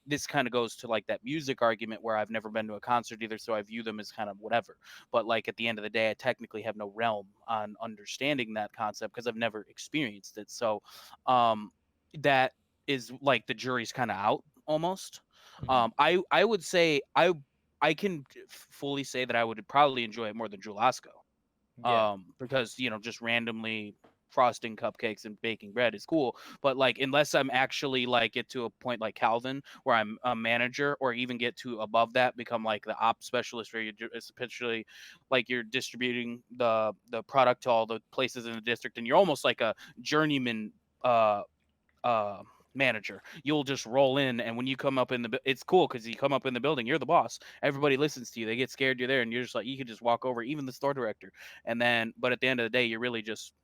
this kind of goes to like that music argument where I've never been to a concert either, so I view them as kind of whatever. But like at the end of the day, I technically have no realm on understanding that concept because I've never experienced it. So that is like the jury's kind of out almost. Mhm. I would say I can fully say that I would probably enjoy it more than Julasco. Yeah. Because you know, just randomly frosting cupcakes and baking bread is cool, but like unless I'm actually like get to a point like Calvin where I'm a manager, or even get to above that, become like the ops specialist, where you're essentially like you're distributing the product to all the places in the district, and you're almost like a journeyman uh manager. You'll just roll in, and when you come up in it's cool because you come up in the building, you're the boss, everybody listens to you, they get scared you're there, and you're just like, you can just walk over, even the store director. And then but at the end of the day, you're really just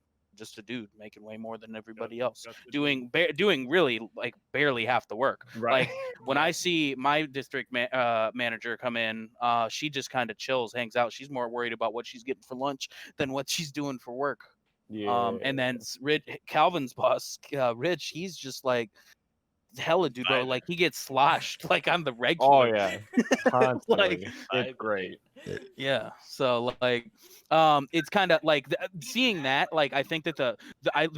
a dude making way more than everybody else, Just a doing doing really like barely half the work. Right. Like when Yeah. I see my district manager come in, she just kind of chills, hangs out. She's more worried about what she's getting for lunch than what she's doing for work. Yeah. And then Calvin's boss, Rich, he's just like hella dude, bro. Vibing. Like he gets sloshed like on the Oh regular. yeah. Like Constantly. It's Vibing. great. yeah. So like it's kind of like seeing that, like I think that the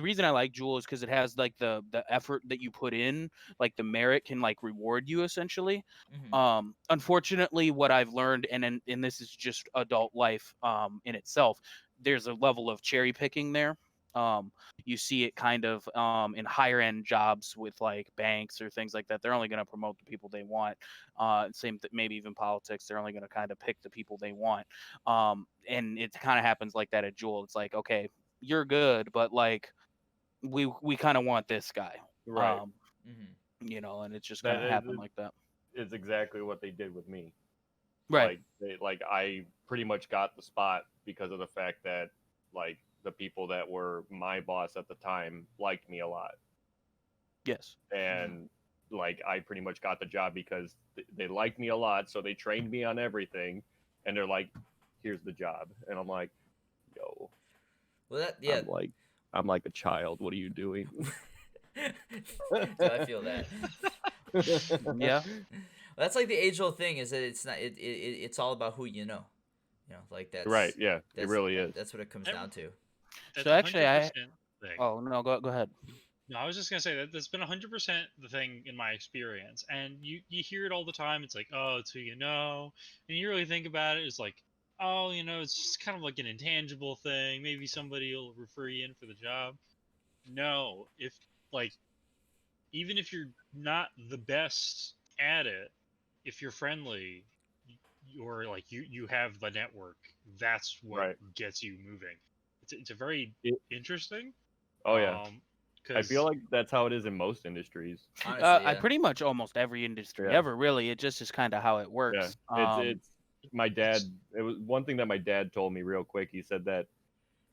reason I like Jewel is because it has like the effort that you put in, like the merit can like reward you essentially. Mhm. Unfortunately, what I've learned, and this is just adult life in itself, there's a level of cherry picking there. You see it kind of in higher end jobs with like banks or things like that. They're only going to promote the people they want. Maybe even politics. They're only going to kind of pick the people they want. And it kind of happens like that at Jewel. It's like, okay, you're good, but like we kind of want this guy. Right. Um, Mhm. and it's just That gonna is- happen like that. It's exactly what they did with me. Right. I pretty much got the spot because of the fact that like the people that were my boss at the time liked me a lot, Yes. and like I pretty much got the job because they liked me a lot, so they trained me on everything, and they're like, "Here's the job," and I'm like, "Yo, Well, yeah. I'm like a child. What are you doing?" I feel that. Yeah. That's like the age-old thing is that it's not it's all about who you know. Like that's Right? Yeah, it that's- really is. That's what it comes Ev- down to. That's So actually, 100% thing. Oh no, go ahead. No, I was just gonna say that that's been 100% the thing in my experience, and you hear it all the time. It's like, oh, it's who you know, and you really think about it, it's like, oh, it's just kind of like an intangible thing. Maybe somebody will refer you in for the job. No, if like, even if you're not the best at it, if you're friendly, or like you have the network, that's what Right. gets you moving. It's a very It- interesting. Oh yeah, I feel 'Cause- like that's how it is in most industries. Honestly, I yeah. pretty much almost every industry Yeah. ever, really. It just is kind of how it Yeah, works. it's my dad. It was one thing that my dad told me real quick. He said that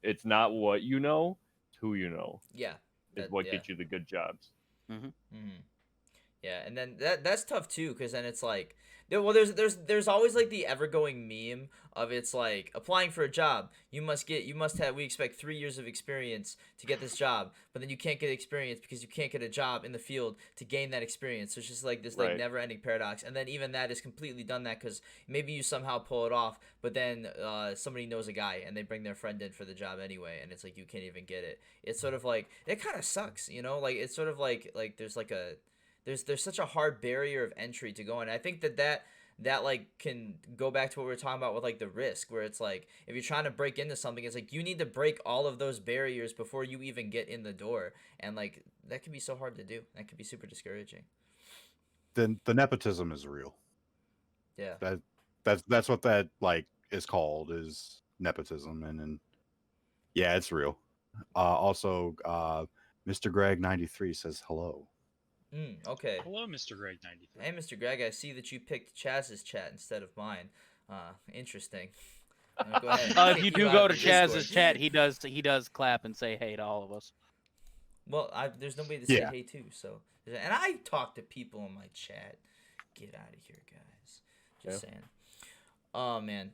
it's not what you know, it's who you know Yeah. is That- what yeah. gets you the good jobs. Mm-hmm. Yeah, and then that's tough too, because then it's like, there's always like the ever going meme of it's like applying for a job. We expect 3 years of experience to get this job, but then you can't get experience because you can't get a job in the field to gain that experience. So it's just like this like Right. never ending paradox, and then even that is completely done that because maybe you somehow pull it off, but then somebody knows a guy and they bring their friend in for the job anyway, and it's like you can't even get it. It's sort of like it kind of sucks, like it's sort of like there's like a there's such a hard barrier of entry to go in. I think that like can go back to what we were talking about with like the risk, where it's like if you're trying to break into something, it's like you need to break all of those barriers before you even get in the door, and like that can be so hard to do. That can be super discouraging. Then the nepotism is real. Yeah. That's what that like is called, is nepotism, and yeah, it's real. Also, Mr. Greg 93 says hello. Okay. Hello, Mr. Greg 93. Hey, Mr. Greg, I see that you picked Chaz's chat instead of mine. Interesting. Go ahead. If you Kick do out go of to the Chaz's Discord. chat, he does clap and say hey to all of us. Well, there's nobody to say Yeah. hey to, so and I talk to people in my chat. Get out of here, guys. Just saying. Oh man.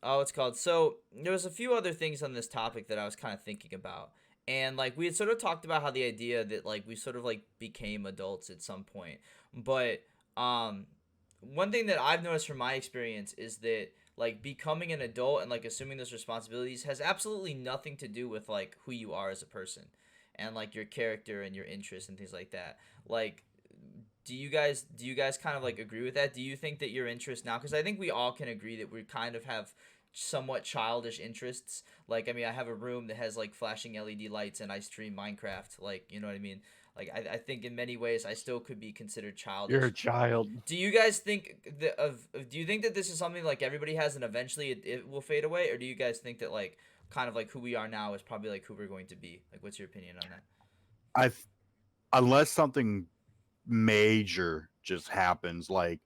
Oh, it's called. So there was a few other things on this topic that I was kind of thinking about, and like we had sort of talked about how the idea that like we sort of like became adults at some point, but one thing that I've noticed from my experience is that like becoming an adult and like assuming those responsibilities has absolutely nothing to do with like who you are as a person and like your character and your interests and things like that. Like do you guys kind of like agree with that? Do you think that your interests now, because I think we all can agree that we kind of have somewhat childish interests. Like I mean I have a room that has like flashing LED lights and I stream Minecraft, like you know what I mean. Like I think in many ways I still could be considered childish. You're a child. Do you guys think do you think that this is something like everybody has and eventually it will fade away, or do you guys think that like kind of like who we are now is probably like who we're going to be? Like what's your opinion on that? Unless something major just happens, like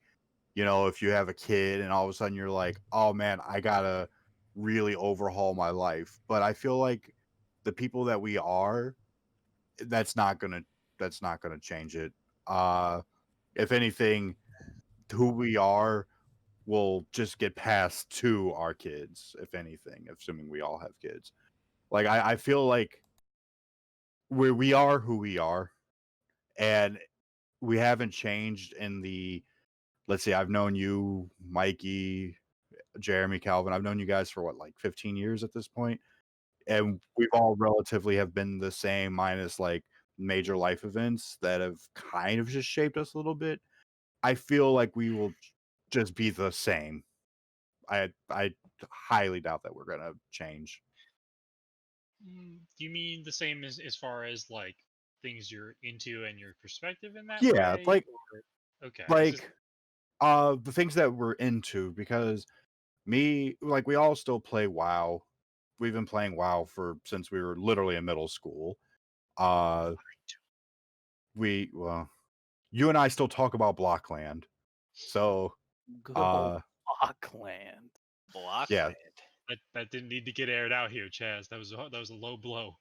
if you have a kid and all of a sudden you're like, oh man, I gotta really overhaul my life. But I feel like the people that we are, that's not gonna change it. If anything, who we are will just get passed to our kids, if anything, assuming we all have kids. Like I feel like we are who we are, and we haven't changed in the, let's see, I've known you, Mikey, Jeremy, Calvin. I've known you guys for what, like 15 years at this point, and we've all relatively have been the same, minus like major life events that have kind of just shaped us a little bit. I feel like we will just be the same. I highly doubt that we're gonna change. Do you mean the same as far as like things you're into and your perspective in that Yeah, way? like Okay. like the things that we're into, because we all still play WoW. We've been playing WoW since we were literally in middle school. you and I still talk about Blockland. So Good uh old Auckland. Block Yeah. land. That didn't need to get aired out here, Chaz. That was a low blow.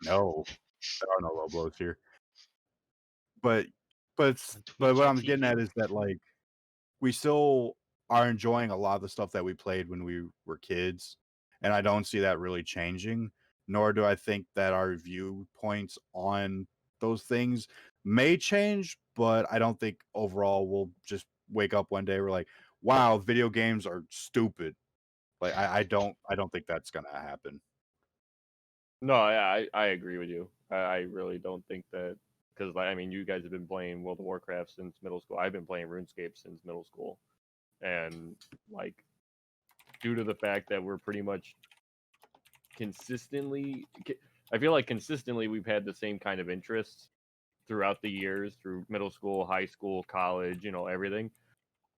no, there are no low blows here. But but On but Twitch what and I'm getting TV. at is that like we still are enjoying a lot of the stuff that we played when we were kids, and I don't see that really changing. Nor do I think that our viewpoints on those things may change, but I don't think overall we'll just wake up one day we're like, "Wow, video games are stupid." Like I don't think that's gonna happen. No, I agree with you. I really don't think that because like I mean, you guys have been playing World of Warcraft since middle school. I've been playing RuneScape since middle school, and like due to the fact that we're pretty much I feel like consistently we've had the same kind of interests throughout the years, through middle school, high school, college, everything.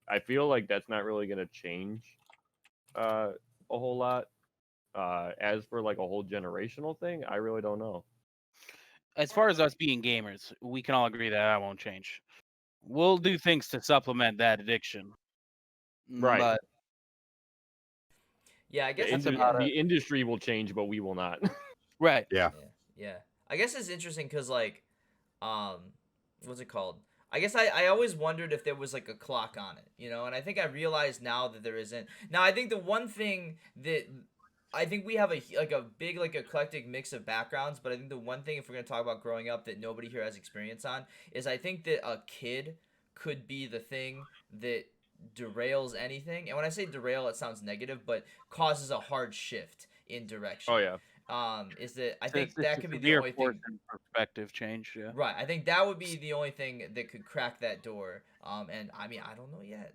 I feel like that's not really going to change a whole lot. As for like a whole generational thing, I really don't know. As far as us being gamers, we can all agree that won't change. We'll do things to supplement that addiction. Right. But Yeah, I guess That's it's, about The industry will change, but we will not. right. Yeah. yeah. I guess it's interesting because like, what's it called? I guess I always wondered if there was like a clock on it, and I think I realized now that there isn't. Now I think the one thing that I think we have a big like eclectic mix of backgrounds, but I think the one thing if we're gonna talk about growing up that nobody here has experience on is I think that a kid could be the thing that derails anything. And when I say derail, it sounds negative, but causes a hard shift in direction. Oh yeah. Is that I think It's that a could be the severe only force thing. and perspective change. Yeah. Right. I think that would be the only thing that could crack that door. And I mean, I don't know yet.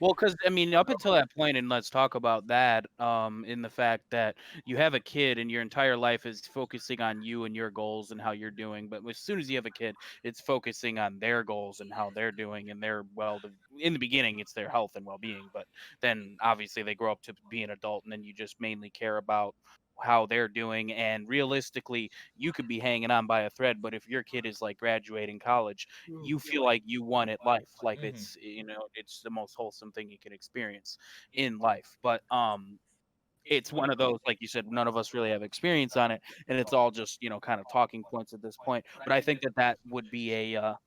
Well, because I mean, up until that point, and let's talk about that. In the fact that you have a kid and your entire life is focusing on you and your goals and how you're doing, but as soon as you have a kid, it's focusing on their goals and how they're doing and their in the beginning, it's their health and well-being, but then obviously they grow up to be an adult, and then you just mainly care about how they're doing. And realistically, you could be hanging on by a thread, but if your kid is like graduating college, you feel like you won at life. Like Mhm. it's the most wholesome thing you can experience in life. But it's one of those, like you said, none of us really have experience on it, and it's all just kind of talking points at this point. But I think that would be a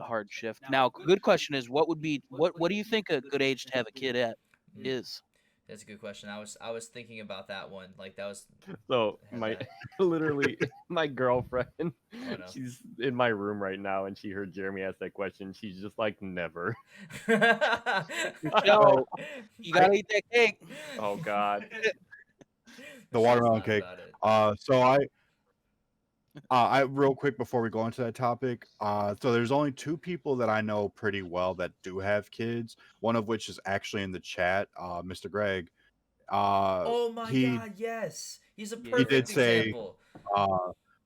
hard shift. Now, good question is, what do you think a good age to have a kid at Mm, is? That's a good question. I was thinking about that one. Like that was. So Had my that. literally my girlfriend, Oh, no. she's in my room right now, and she heard Jeremy ask that question. She's just like, never. So you gotta eat that cake. Oh God. The She is watermelon not cake. about it. So I real quick before we go into that topic. So there's only two people that I know pretty well that do have kids. One of which is actually in the chat, Mr. Greg. Oh my He God! Yes, he's a He perfect did say, example.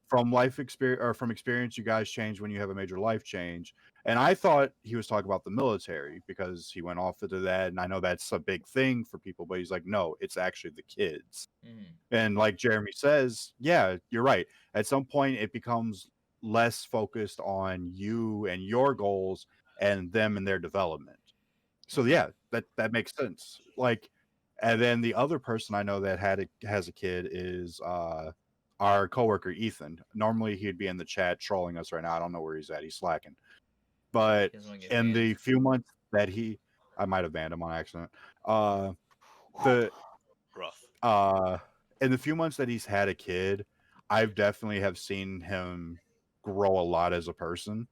from life experience or from experience, you guys change when you have a major life change. And I thought he was talking about the military because he went off into that, and I know that's a big thing for people. But he's like, no, it's actually the kids. Mhm. And like Jeremy says, yeah, you're right. At some point, it becomes less focused on you and your goals and them and their development. So yeah, that makes sense. Like, and then the other person I know that has a kid is our coworker Ethan. Normally he'd be in the chat trolling us right now. I don't know where he's at. He's slacking. But He doesn't want to get in the banned. few months that I might have banned him on accident. The Rough. in the few months that he's had a kid, I've definitely have seen him grow a lot as a person.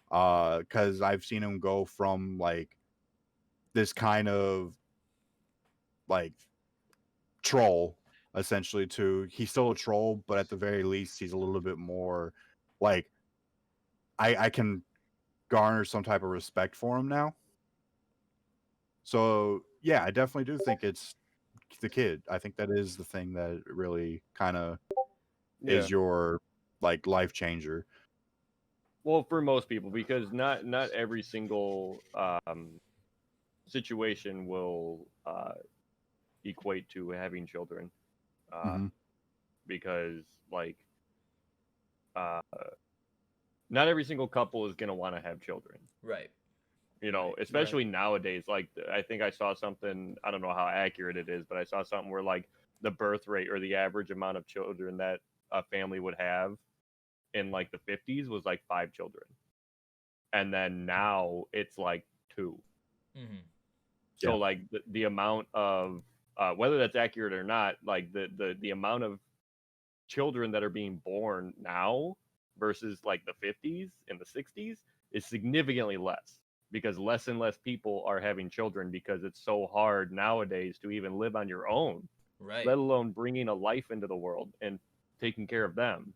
Because I've seen him go from like this kind of like troll essentially to he's still a troll, but at the very least he's a little bit more like I can garner some type of respect for him now. So yeah, I definitely do think it's the kid. I think that is the thing that really kind of Yeah. is your like life changer. Well, for most people, because not every single situation will equate to having children, Mhm. because like not every single couple is gonna want to have children. Right. You know, especially nowadays. Like, I think I saw something. I don't know how accurate it is, but I saw something where like the birth rate or the average amount of children that a family would have in like the 50s was like 5 children, and then now it's like 2. Mm-hmm. So Yeah. like the amount of whether that's accurate or not, like the amount of children that are being born now versus like the 50s and the 60s is significantly less, because less and less people are having children because it's so hard nowadays to even live on your own, Right. let alone bringing a life into the world and taking care of them.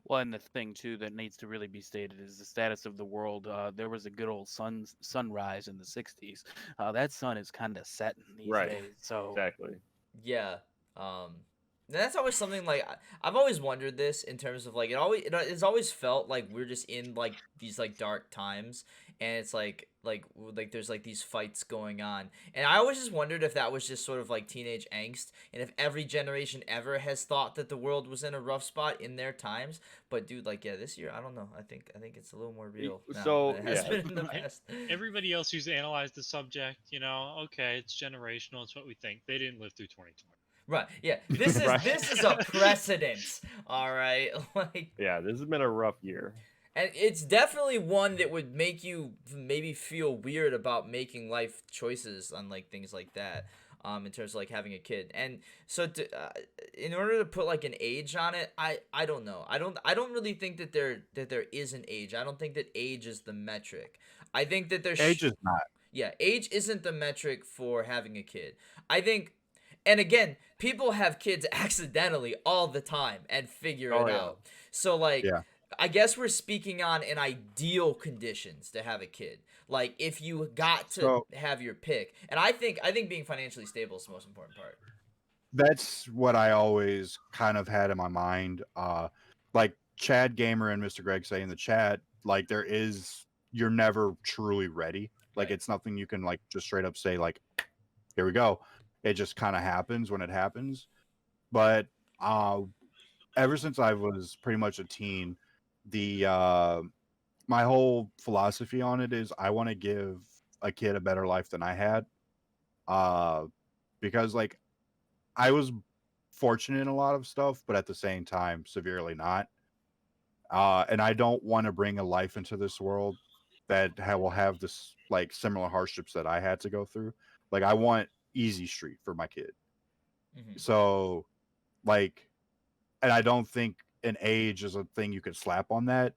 Well, and the thing too that needs to really be stated is the status of the world. There was a good old sunrise in the '60s. That sun is kind of setting these Right. days. So Exactly. Yeah. That's always something like I've always wondered this in terms of like it's always felt like we're just in like these like dark times, and it's like there's like these fights going on, and I always just wondered if that was just sort of like teenage angst, and if every generation ever has thought that the world was in a rough spot in their times. But dude, like this year, I don't know. I think it's a little more real now So, than it has yeah. been in the past. Everybody else who's analyzed the subject, okay, it's generational. It's what we think. They didn't live through 2020. Right. Yeah. This is Right. this is a precedent. All right. Like, Yeah, this has been a rough year. and it's definitely one that would make you maybe feel weird about making life choices on like things like that. In terms of like having a kid, and so in order to put like an age on it, I don't know. I don't really think that there is an age. I don't think that age is the metric. I think that there's Age is not. Yeah, age isn't the metric for having a kid. I think, and again, people have kids accidentally all the time and figure Oh, it yeah. out. So, like, Yeah. I guess we're speaking on an ideal conditions to have a kid. Like, if you got to So- have your pick, and I think being financially stable is the most important part. That's what I always kind of had in my mind. Like Chad Gamer and Mr. Greg say in the chat, like you're never truly ready. Like Right. it's nothing you can like just straight up say like, here we go. It just kind of happens when it happens. But ever since I was pretty much a teen, my whole philosophy on it is I want to give a kid a better life than I had. Because like I was fortunate in a lot of stuff, but at the same time, severely not. And I don't want to bring a life into this world that will have this like similar hardships that I had to go through. Like I want easy street for my kid. Mhm. So like, and I don't think an age is a thing you could slap on that.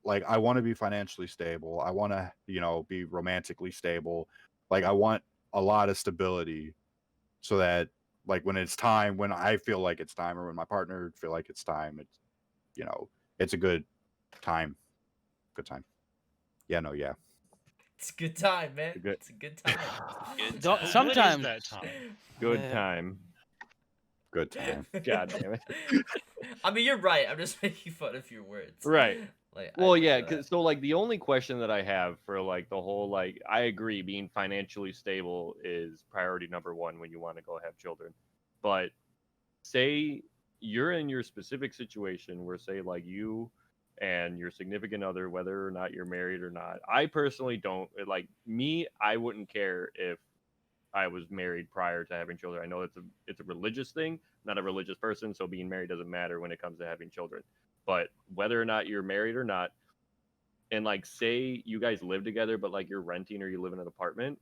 Like I want to be financially stable. I want to, be romantically stable. Like I want a lot of stability so that like when it's time, when I feel like it's time, or when my partner feel like it's time, it's it's a good time. Good time. Yeah, no, yeah. It's a good time, man. Good- It's a good time. Good Don't- time. sometimes- What is that time? Good Yeah. time. Good time. God damn it. I mean, you're right. I'm just making fun of your words. Right. Like, Well, I yeah. feel that. So, like, the only question that I have for like the whole like, I agree, being financially stable is priority number one when you want to go have children. But say you're in your specific situation where, say, like you and your significant other, whether or not you're married or not. I personally don't like me. I wouldn't care if I was married prior to having children. I know it's a religious thing. I'm not a religious person, so being married doesn't matter when it comes to having children. But whether or not you're married or not, and like say you guys live together, but like you're renting or you live in an apartment,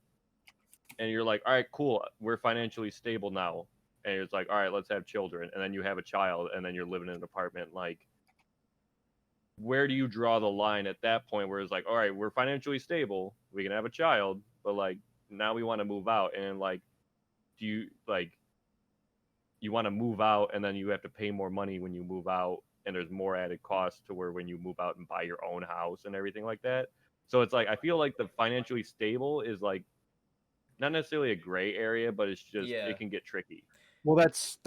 and you're like, all right, cool, we're financially stable now, and it's like, all right, let's have children, and then you have a child, and then you're living in an apartment, like, where do you draw the line at that point where it's like, all right, we're financially stable, we can have a child, but like now we want to move out, and like, do you like you want to move out and then you have to pay more money when you move out, and there's more added cost to where when you move out and buy your own house and everything like that. So it's like I feel like the financially stable is like not necessarily a gray area, but it's just Yeah. it can get tricky. Well, that's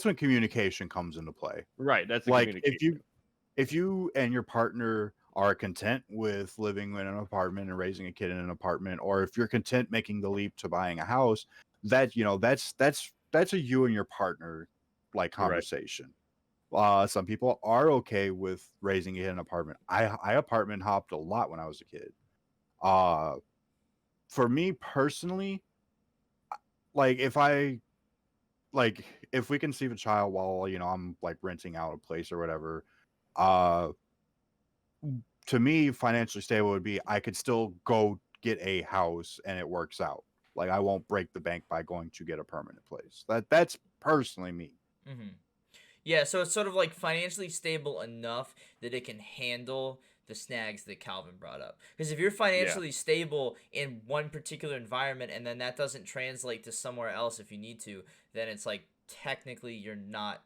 when communication comes into play. Right. That's the Like communication. if you and your partner are content with living in an apartment and raising a kid in an apartment, or if you're content making the leap to buying a house, that that's a you and your partner like Correct. conversation. Some people are okay with raising a kid in an apartment. I apartment hopped a lot when I was a kid. Uh, for me personally, like like if we conceive a child while I'm like renting out a place or whatever, uh, to me financially stable would be I could still go get a house and it works out. Like I won't break the bank by going to get a permanent place. That's personally me. Mm-hmm. Yeah, so it's sort of like financially stable enough that it can handle the snags that Calvin brought up. Because if you're financially stable in one particular environment and then that doesn't translate to somewhere else if you need to, then it's like technically you're not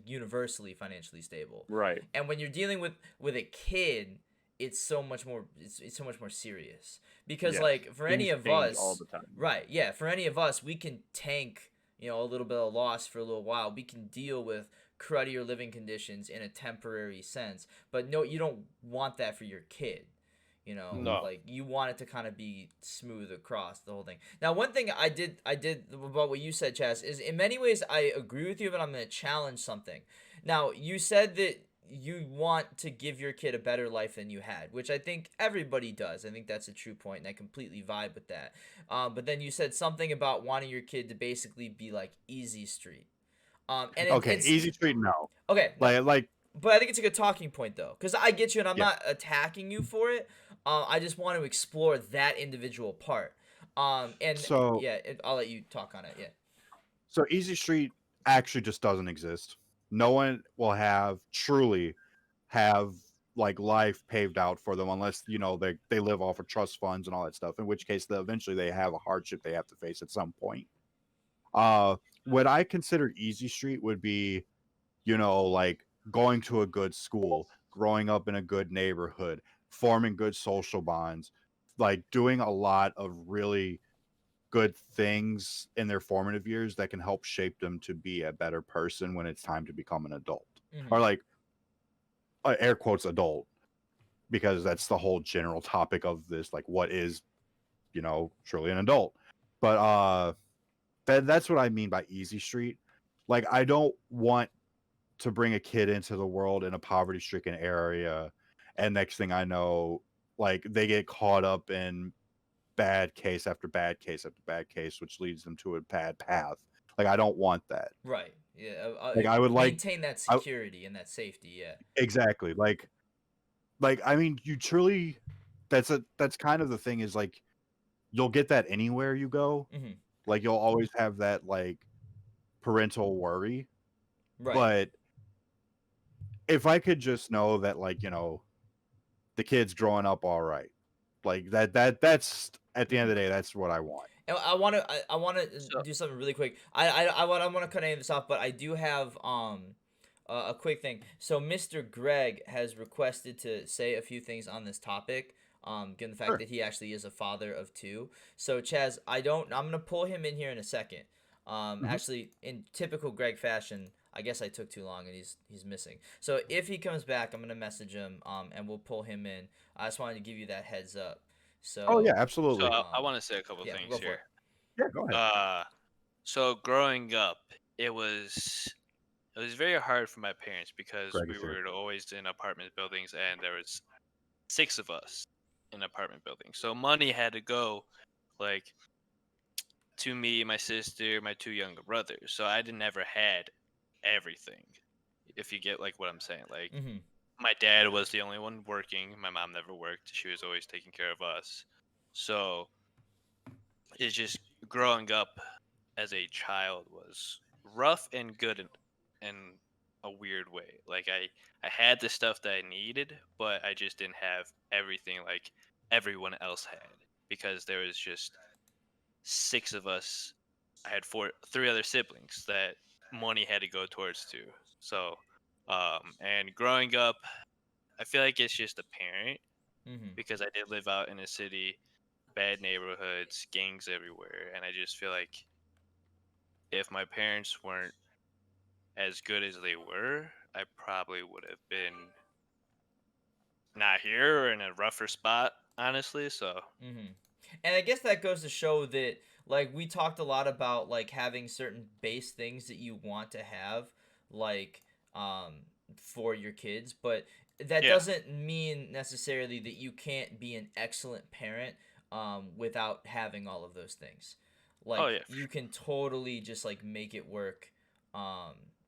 universally financially stable. Right. And when you're dealing with a kid, it's so much more it's so much more serious. Because Yes. like for any Things of change us, all the time. right, yeah, for any of us, we can tank, you know, a little bit of loss for a little while. We can deal with cruddier living conditions in a temporary sense. But no, you don't want that for your kid. You know, No. like you want it to kind of be smooth across the whole thing. Now, one thing I did about what you said, Chaz, is in many ways I agree with you, but I'm going to challenge something. Now, you said that you want to give your kid a better life than you had, which I think everybody does. I think that's a true point, and I completely vibe with that. But then you said something about wanting your kid to basically be like Easy Street. And Okay, it's easy street, no. okay. No, Like but I think it's a good talking point though, because I get you, and I'm Yeah. not attacking you for it. I just want to explore that individual part. And So- yeah, I'll let you talk on it. Yeah. So Easy Street actually just doesn't exist. No one will truly have like life paved out for them unless they live off of trust funds and all that stuff. In which case, eventually they have a hardship they have to face at some point. What I consider Easy Street would be, like going to a good school, growing up in a good neighborhood, forming good social bonds, like doing a lot of really good things in their formative years that can help shape them to be a better person when it's time to become an adult. Mhm. Or like air quotes adult, because that's the whole general topic of this, like what is truly an adult. But that's what I mean by Easy Street. Like I don't want to bring a kid into the world in a poverty stricken area, and next thing I know, like they get caught up in bad case after bad case after bad case, which leads them to a bad path. Like I don't want that. Right. Yeah. Like I would like maintain that security and that safety. Yeah. exactly like I mean you truly that's kind of the thing is like you'll get that anywhere you go. Mhm. Like you'll always have that like parental worry. Right. But if I could just know that like the kid's growing up all right, like that's at the end of the day that's what I want. And I want to So- do something really quick. I want to cut any of this off, but I do have a quick thing. So Mr. Greg has requested to say a few things on this topic. Given the fact Sure. that he actually is a father of two. So Chaz, I'm gonna pull him in here in a second. Actually, in typical Greg fashion, I guess I took too long and he's missing. So if he comes back, I'm gonna message him. And we'll pull him in. I just wanted to give you that heads up. So. Oh yeah, absolutely. So I want to say a couple yeah, things go for here. it. Yeah, go ahead. So growing up, it was very hard for my parents because Greg we is here. were always in apartment buildings and there was 6 of us in apartment buildings. So money had to go like to me, my sister, my 2 younger brothers. So I didn't ever had everything. If you get like what I'm saying, like Mhm. my dad was the only one working. My mom never worked. She was always taking care of us. So it's just growing up as a child was rough and good in a weird way. Like I had the stuff that I needed, but I just didn't have everything like everyone else had because there was just 6 of us. I had 3 other siblings that money had to go towards too. So and growing up, I feel like it's just apparent Mhm. because I did live out in a city, bad neighborhoods, gangs everywhere, and I just feel like if my parents weren't as good as they were, I probably would have been not here or in a rougher spot, honestly. So Mm-hmm. And I guess that goes to show that, like, we talked a lot about, like, having certain base things that you want to have, like, for your kids, but that Yeah. doesn't mean necessarily that you can't be an excellent parent without having all of those things. Like Oh yeah, for you sure. can totally just like make it work,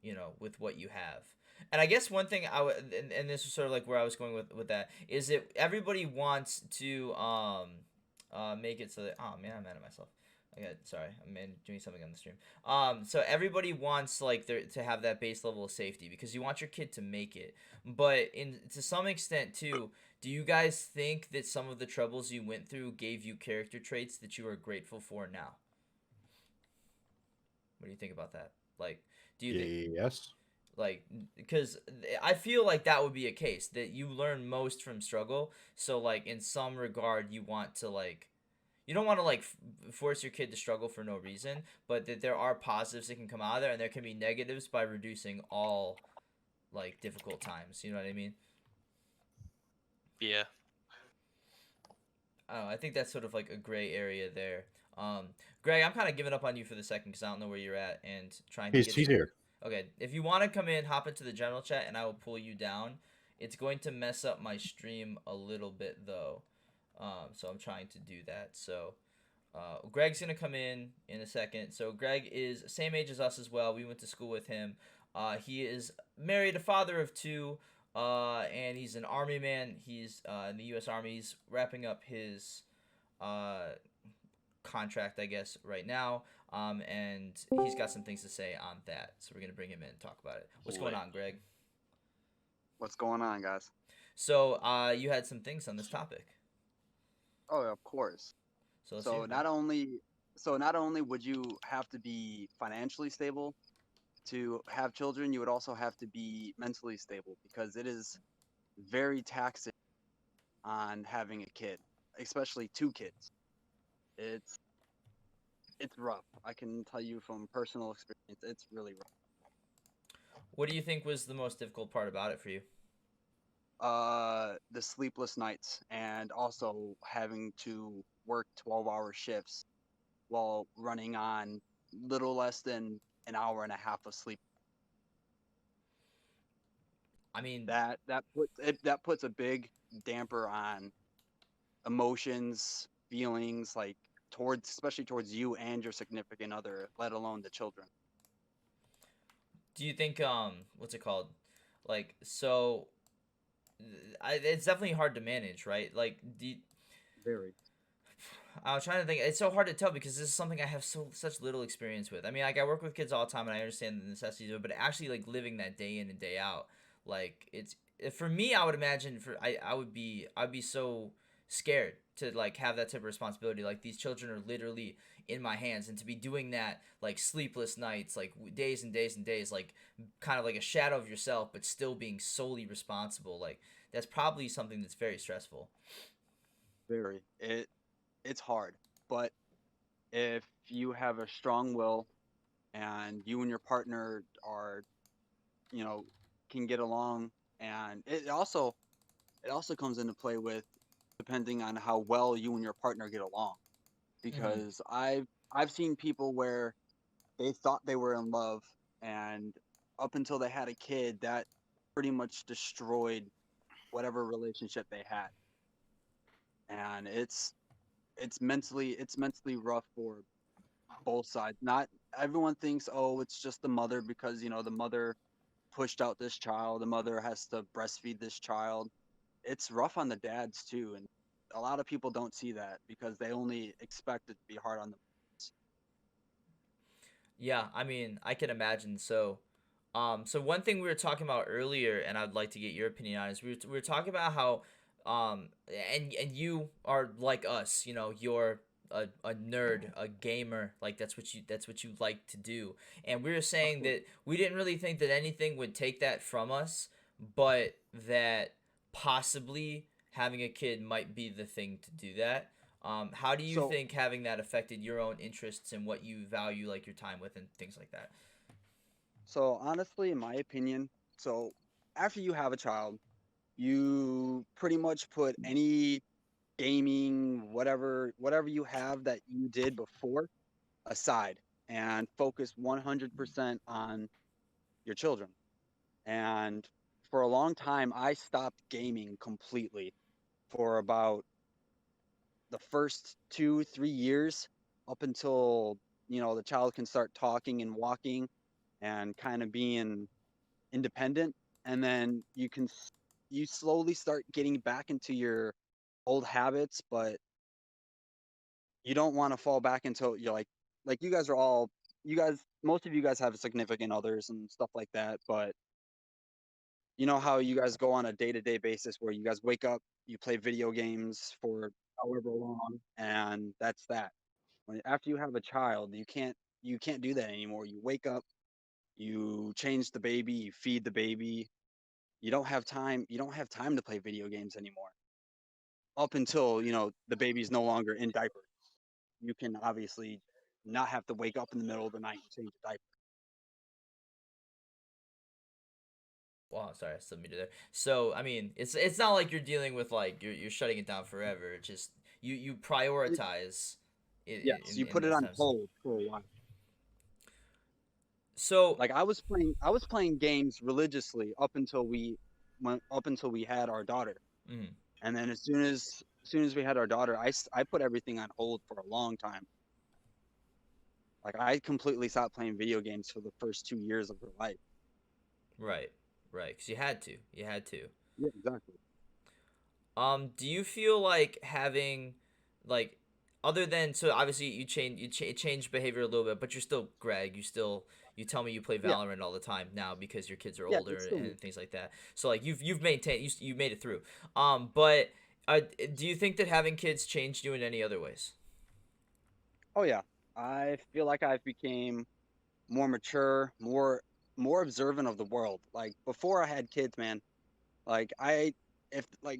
you know, with what you have. And I guess one thing and this is sort of like where I was going with that, is that everybody wants to make it so that, oh man, I'm mad at myself. Sorry, I'm doing something on the stream. So everybody wants like to have that base level of safety because you want your kid to make it. But to some extent too, do you guys think that some of the troubles you went through gave you character traits that you are grateful for now? What do you think about that? Like, do you think Yes. like, because I feel like that would be a case that you learn most from struggle. So like in some regard, you want to like, you don't want to like force your kid to struggle for no reason, but that there are positives that can come out of there, and there can be negatives by reducing all like difficult times. You know what I mean? Yeah. I don't know, I think that's sort of like a gray area there. Greg, I'm kind of giving up on you for the second because I don't know where you're at and trying to He's get. he's here. Okay, if you want to come in, hop into the general chat, and I will pull you down. It's going to mess up my stream a little bit though, so I'm trying to do that. So, Greg's gonna come in a second. So Greg is same age as us as well. We went to school with him. He is married, a father of two, and he's an army man. He's in the U.S. Army. He's wrapping up his uh, contract, I guess, right now. And he's got some things to say on that. So we're gonna bring him in and talk about it. What's going Lit. on, Greg? What's going on, guys? So you had some things on this topic. Oh, of course. So let's So hear not only would you have to be financially stable to have children, you would also have to be mentally stable because it is very taxing on having a kid, especially two kids. It's it's rough. I can tell you from personal experience, it's really rough. What do you think was the most difficult part about it for you? The sleepless nights and also having to work 12-hour shifts while running on little less than an hour and a half of sleep. I mean, That puts a big damper on emotions, feelings, like towards especially towards you and your significant other, let alone the children. do you think what's it called? Like, so it's definitely hard to manage, right? Like, Very. I was trying to think. It's so hard to tell because this is something I have such little experience with. I mean, like I work with kids all the time, and I understand the necessities of it. But actually, like living that day in and day out, like it's for me. I would imagine I'd be so scared to like have that type of responsibility. Like these children are literally in my hands, and to be doing that like sleepless nights, like days and days and days, like kind of like a shadow of yourself, but still being solely responsible. Like that's probably something that's very stressful. Very. It's hard, but if you have a strong will and you and your partner are, you know, can get along, and it also comes into play with depending on how well you and your partner get along. Because I've seen people where they thought they were in love, and up until they had a kid, that pretty much destroyed whatever relationship they had. And it's mentally rough for both sides. Not everyone thinks, oh, it's just the mother because the mother pushed out this child, the mother has to breastfeed this child. It's rough on the dads too, and a lot of people don't see that because they only expect it to be hard on them. Yeah, I mean, I can imagine. So, so one thing we were talking about earlier, and I'd like to get your opinion on, is we were talking about how, and you are like us, you know, you're a nerd, a gamer, like that's what you like to do, and we were saying that we didn't really think that anything would take that from us, but that possibly having a kid might be the thing to do that. How do you So think having that affected your own interests and what you value, like your time with and things like that? so honestly, in my opinion, so after you have a child, you pretty much put any gaming, whatever you have that you did before aside and focus 100% on your children. And for a long time, I stopped gaming completely for about the first 2, 3 years, up until, the child can start talking and walking and kind of being independent. And then you slowly start getting back into your old habits, but you don't want to fall back until you're like you guys are all you guys most of you guys have significant others and stuff like that, but you know how you guys go on a day-to-day basis where you guys wake up, you play video games for however long, and that's that. After you have a child, you can't do that anymore. You wake up, you change the baby, you feed the baby. You don't have time to play video games anymore. Up until, the baby's no longer in diapers. You can obviously not have to wake up in the middle of the night and change a diaper. Wow, sorry, I still muted there. So, I mean, it's not like you're dealing with like you're shutting it down forever. It's just you prioritize. Yes, you put it those on times. hold for a while. So, Like I was playing games religiously up until we had our daughter. mhm. And then as soon as we had our daughter, I put everything on hold for a long time. Like I completely stopped playing video games for the first 2 years of her life. Right, because you had to. Yeah, exactly. Do you feel like having, like, other than, so obviously change behavior a little bit, but you're still Greg. You tell me you play Yeah. Valorant all the time now because your kids are Yeah, older it's still and things like that. So like you've maintained you made it through. But do you think that having kids changed you in any other ways? Oh yeah. I feel like I've became more mature, more observant of the world. Like before I had kids, man, like if like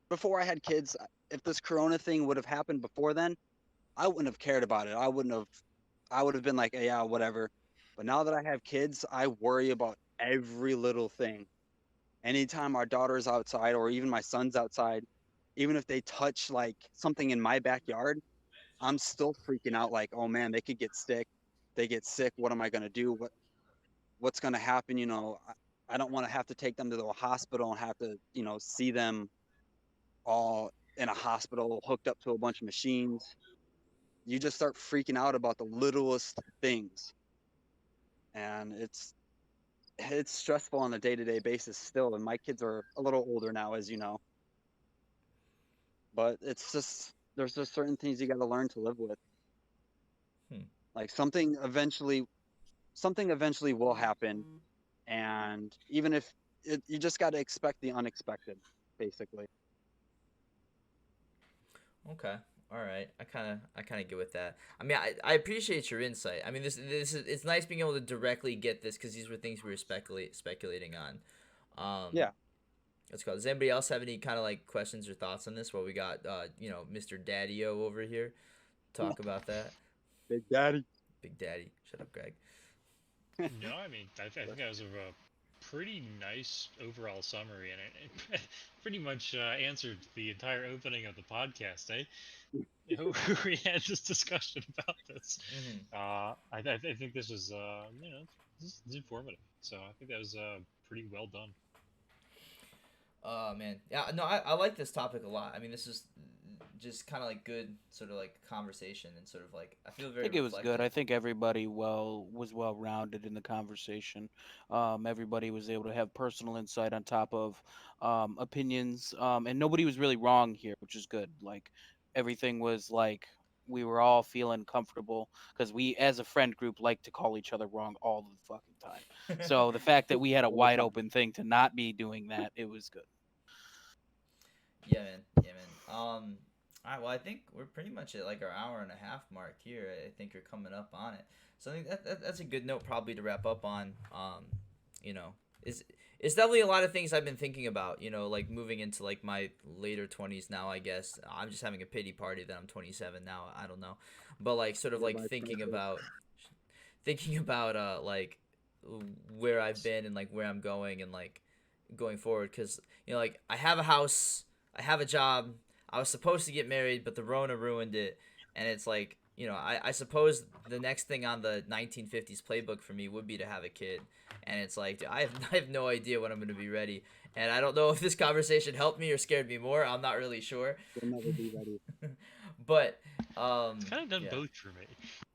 before I had kids, if this corona thing would have happened before then, I wouldn't have cared about it. I would have been like, hey, yeah, whatever. But now that I have kids, I worry about every little thing. Anytime our daughter's outside or even my son's outside, even if they touch like something in my backyard, I'm still freaking out like, oh man, they could get sick. They get sick, what am I gonna do? What's gonna happen? I don't want to have to take them to the hospital and have to, see them all in a hospital hooked up to a bunch of machines. You just start freaking out about the littlest things, and it's stressful on a day-to-day basis still. And my kids are a little older now, as you know, but there's just certain things you got to learn to live with. Hmm. Like something eventually will happen, and even if you just got to expect the unexpected, basically. Okay. All right. I kind of get with that. I mean, I appreciate your insight. I mean, this is it's nice being able to directly get this because these were things we were speculating on. Yeah. Let's go. Does anybody else have any kind of like questions or thoughts on this? Well, we got Mr. Daddy-O over here. Talk about that. Big Daddy. Big Daddy. Shut up, Greg. No, I mean, I think that was a pretty nice overall summary, and it pretty much answered the entire opening of the podcast, eh? We had this discussion about this. I think this was, this is informative. So I think that was pretty well done. Oh man, yeah, no, I like this topic a lot. I mean, this is just kind of like good sort of like conversation and sort of like I feel I very. think it was good. reflective. I think everybody was well rounded in the conversation. Everybody was able to have personal insight on top of opinions, and nobody was really wrong here, which is good. Like everything was like we were all feeling comfortable because we, as a friend group, like to call each other wrong all the fucking time. So the fact that we had a wide open thing to not be doing that, it was good. Yeah, man. Yeah, man. All right. Well, I think we're pretty much at like our hour and a half mark here. I think you're coming up on it. So I think that's a good note probably to wrap up on. You know, it's definitely a lot of things I've been thinking about. You know, like moving into like my later 20s now. I guess I'm just having a pity party that I'm 27 now. I don't know, but like sort of Yeah, like my thinking about like where I've been and like where I'm going and like going forward because like I have a house, I have a job, I was supposed to get married but the Rona ruined it, and it's like you know, I suppose the next thing on the 1950s playbook for me would be to have a kid. And it's like, dude, I have no idea when I'm going to be ready. And I don't know if this conversation helped me or scared me more. I'm not really sure. You'll never be ready. But It's kind of done yeah. both for me.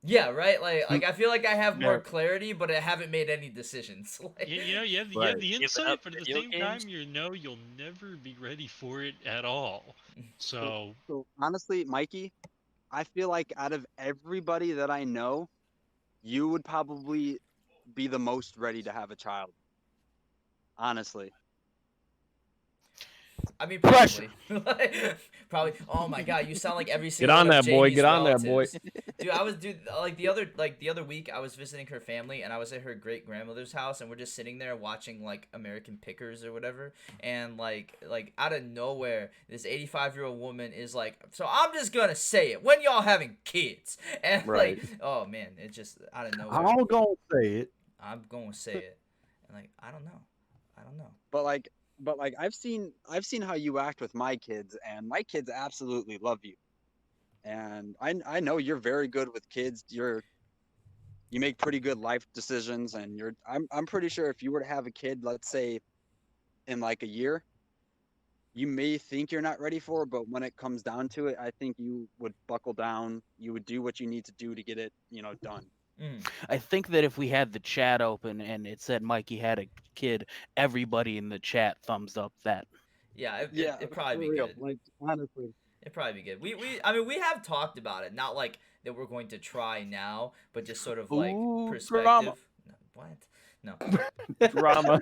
Yeah, right. Like I feel like I have more Yeah. clarity, but I haven't made any decisions. Like, You know, you have Right. the Give it insight, up but at the video same games? time, you know you'll never be ready for it at all. So So honestly, Mikey, I feel like out of everybody that I know, you would probably be the most ready to have a child. Honestly. I mean, Pressure. probably. Probably. Oh my God, you sound like every Get single on one of that boy. Jamie's Get on that boy. relatives. Dude, like the other week, I was visiting her family, and I was at her great grandmother's house, and we're just sitting there watching like American Pickers or whatever, and like out of nowhere, this 85-year-old woman is like, "So I'm just gonna say it. When y'all having kids?" And Right. like, oh man, it just out of nowhere. I'm gonna say it. I'm gonna say it, and like, I don't know. But like I've seen how you act with my kids, and my kids absolutely love you. And I know you're very good with kids. You make pretty good life decisions, and I'm pretty sure if you were to have a kid, let's say in like a year, you may think you're not ready for it, but when it comes down to it, I think you would buckle down. You would do what you need to do to get it, done. I think that if we had the chat open and it said Mikey had a kid, everybody in the chat thumbs up that. Yeah, Yeah, it'd probably for be real. good. Like honestly. It'd probably be good. I mean, we have talked about it. Not like that we're going to try now, but just sort of like Ooh, perspective. drama. No, what? No. Drama.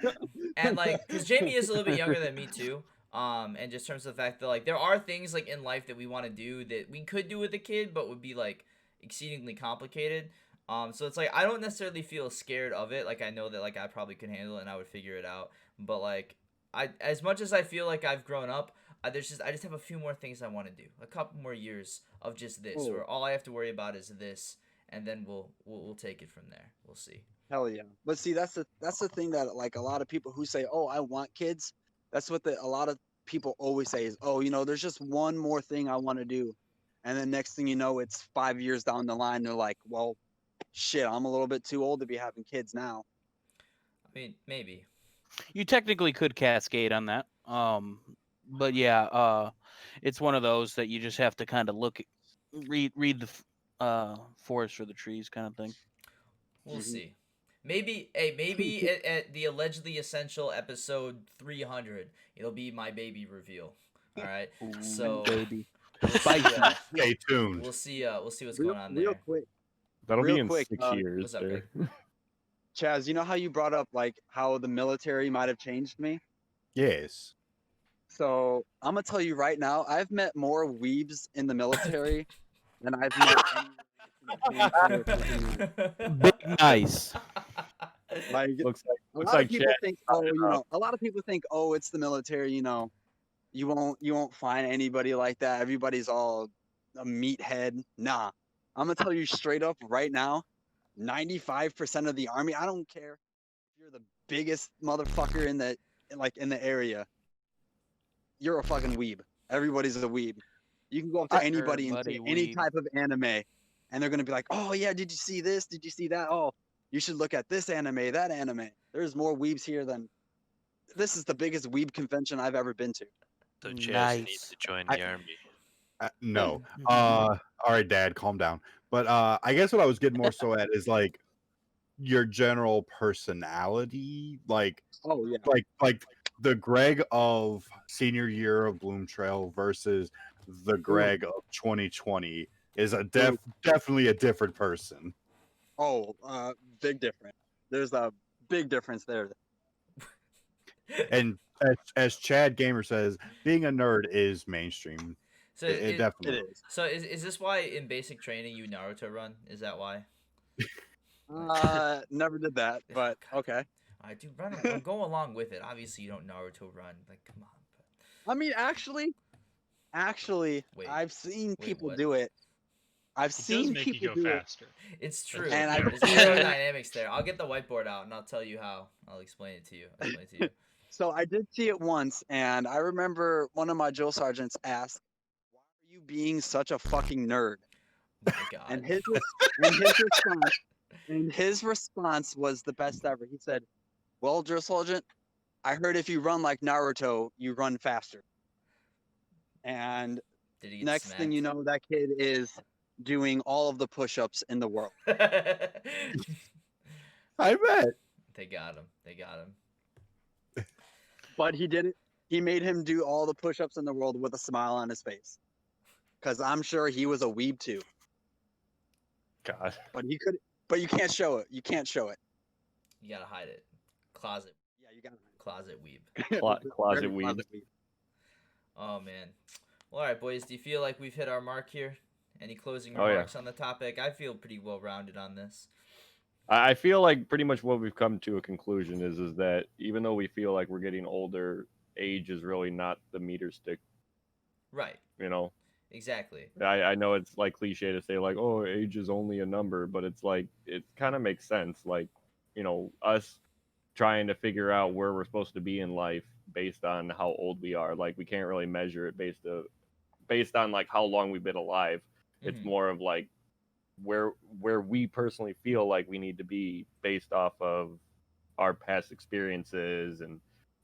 And like, because Jamie is a little bit younger than me too. And just in terms of the fact that like there are things like in life that we want to do that we could do with a kid, but would be like exceedingly complicated. So it's like I don't necessarily feel scared of it. Like I know that like I probably could handle it and I would figure it out. But like as much as I feel like I've grown up, I just have a few more things I want to do. A couple more years of just this, Oh. where all I have to worry about is this, and then we'll take it from there. We'll see. Hell yeah. But see, that's the thing that like a lot of people who say, "Oh, I want kids," that's what a lot of people always say is, "Oh, there's just one more thing I want to do," and then next thing you know, it's 5 years down the line. They're like, "Well, shit, I'm a little bit too old to be having kids now." I mean, maybe. You technically could cascade on that. But yeah, it's one of those that you just have to kind of read the forest for the trees kind of thing. We'll Mhm. see. Maybe at the allegedly essential episode 300, it'll be my baby reveal. All right. So baby. we'll see, Spicy. Stay tuned. we'll see what's Real, going on real there. quick, That'll Real be in quick, 6 uh, years. what's up, there. Chaz, you know how you brought up like how the military might have changed me? Yes. So I'm gonna tell you right now, I've met more weebs in the military than I've met any entire fucking life. Big nice. Like Looks a looks lot like of people Chad. think, a lot of people think, oh, it's the military, you won't find anybody like that. Everybody's all a meathead. Nah. I'm gonna tell you straight up right now, 95% of the army, I don't care if you're the biggest motherfucker in the area, you're a fucking weeb. Everybody's a weeb. You can go up to anybody and say Everybody any weeb. type of anime, and they're gonna be like, "Oh yeah, did you see this? Did you see that? Oh, you should look at this anime, that anime." There's more weebs here than. This is the biggest weeb convention I've ever been to. So Chaz, you need Nice. to join I- the army. No. All right, Dad, calm down. But I guess what I was getting more so at is like your general personality, like Oh yeah. like the Greg of senior year of Bloom Trail versus the Greg of 2020 is definitely a different person. Oh, big difference. There's a big difference there. And as Chad Gamer says, being a nerd is mainstream. So It it- definitely It is. so is this why in basic training you Naruto run? Is that why? Never did that, but okay. I do run. Go along with it. Obviously, you don't Naruto run. Like, come on. I mean, actually, Wait, I've seen wait, people what? do it. I've It does seen make you people go do it. faster. It's true. And I- There's aerodynamics there. I'll get the whiteboard out and I'll tell you how. I'll explain it to you. So I did see it once, and I remember one of my drill sergeants asked, "Why are you being such a fucking nerd?" Oh my God. And his response was the best ever. He said, "Well, Drill Sergeant, I heard if you run like Naruto, you run faster." And Did he get next thing you know, that kid is doing all of the push-ups in the world. smacked? I bet. They got him. They got him. But he did it. He made him do all the push-ups in the world with a smile on his face. Because I'm sure he was a weeb too. God. But he could. But you can't show it. You can't show it. You gotta hide it. Closet. Yeah, you got Closet weeb. Closet weeb. Oh man. Well, all right, boys. Do you feel like we've hit our mark here? Any closing Oh, yeah. remarks on the topic? I feel pretty well rounded on this. I feel like pretty much what we've come to a conclusion is that even though we feel like we're getting older, age is really not the meter stick. Right. You know, Exactly. I know it's like cliche to say like, oh, age is only a number, but it's like it kind of makes sense. Like, you know, us trying to figure out where we're supposed to be in life based on how old we are. Like, we can't really measure it based on like how long we've been alive. It's Mhm. more of like where we personally feel like we need to be based off of our past experiences and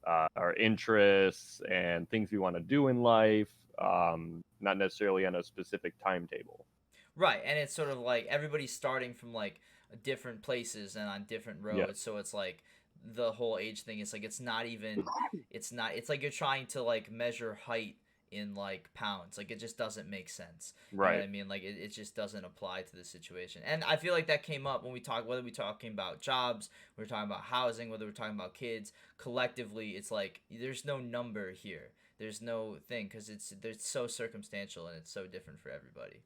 our interests and things we want to do in life, not necessarily on a specific timetable. Right, and it's sort of like everybody's starting from like different places and on different roads, so it's like the whole age thing is like it's not it's like you're trying to like measure height in like pounds. Like it just doesn't make sense. You know what I Right. mean? Like it just doesn't apply to the situation. And I feel like that came up when we talk whether we're talking about jobs, we're talking about housing, whether we're talking about kids, collectively it's like there's no number here. There's no thing because it's so circumstantial and it's so different for everybody.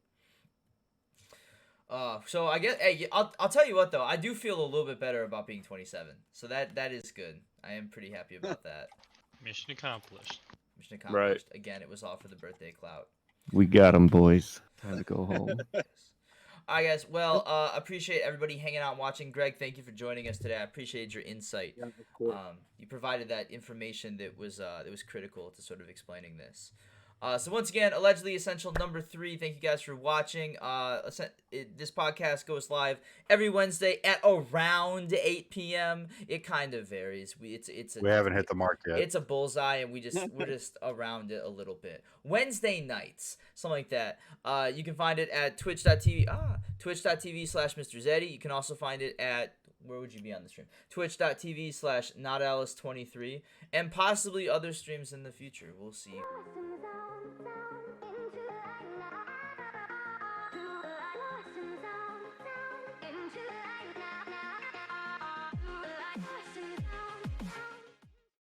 So I guess hey, I'll tell you what though, I do feel a little bit better about being 27. So that is good. I am pretty happy about that. Mission accomplished. Mission accomplished. Again, it was all for the birthday clout. We got them, boys. Time to go home. Yes. All right, guys. Well, appreciate everybody hanging out and watching. Greg, thank you for joining us today. I appreciate your insight. Yeah, of course. You provided that information that was critical to sort of explaining this. So once again, Allegedly Essential number 3. Thank you guys for watching. This podcast goes live every Wednesday at around 8 p.m. It kind of varies. We haven't hit the mark yet. It's a bullseye, and we're just around it a little bit. Wednesday nights, something like that. You can find it at twitch.tv. Twitch.tv/Mr. Zeddy. You can also find it at, where would you be on the stream? Twitch.tv/NotAlice23, and possibly other streams in the future. We'll see.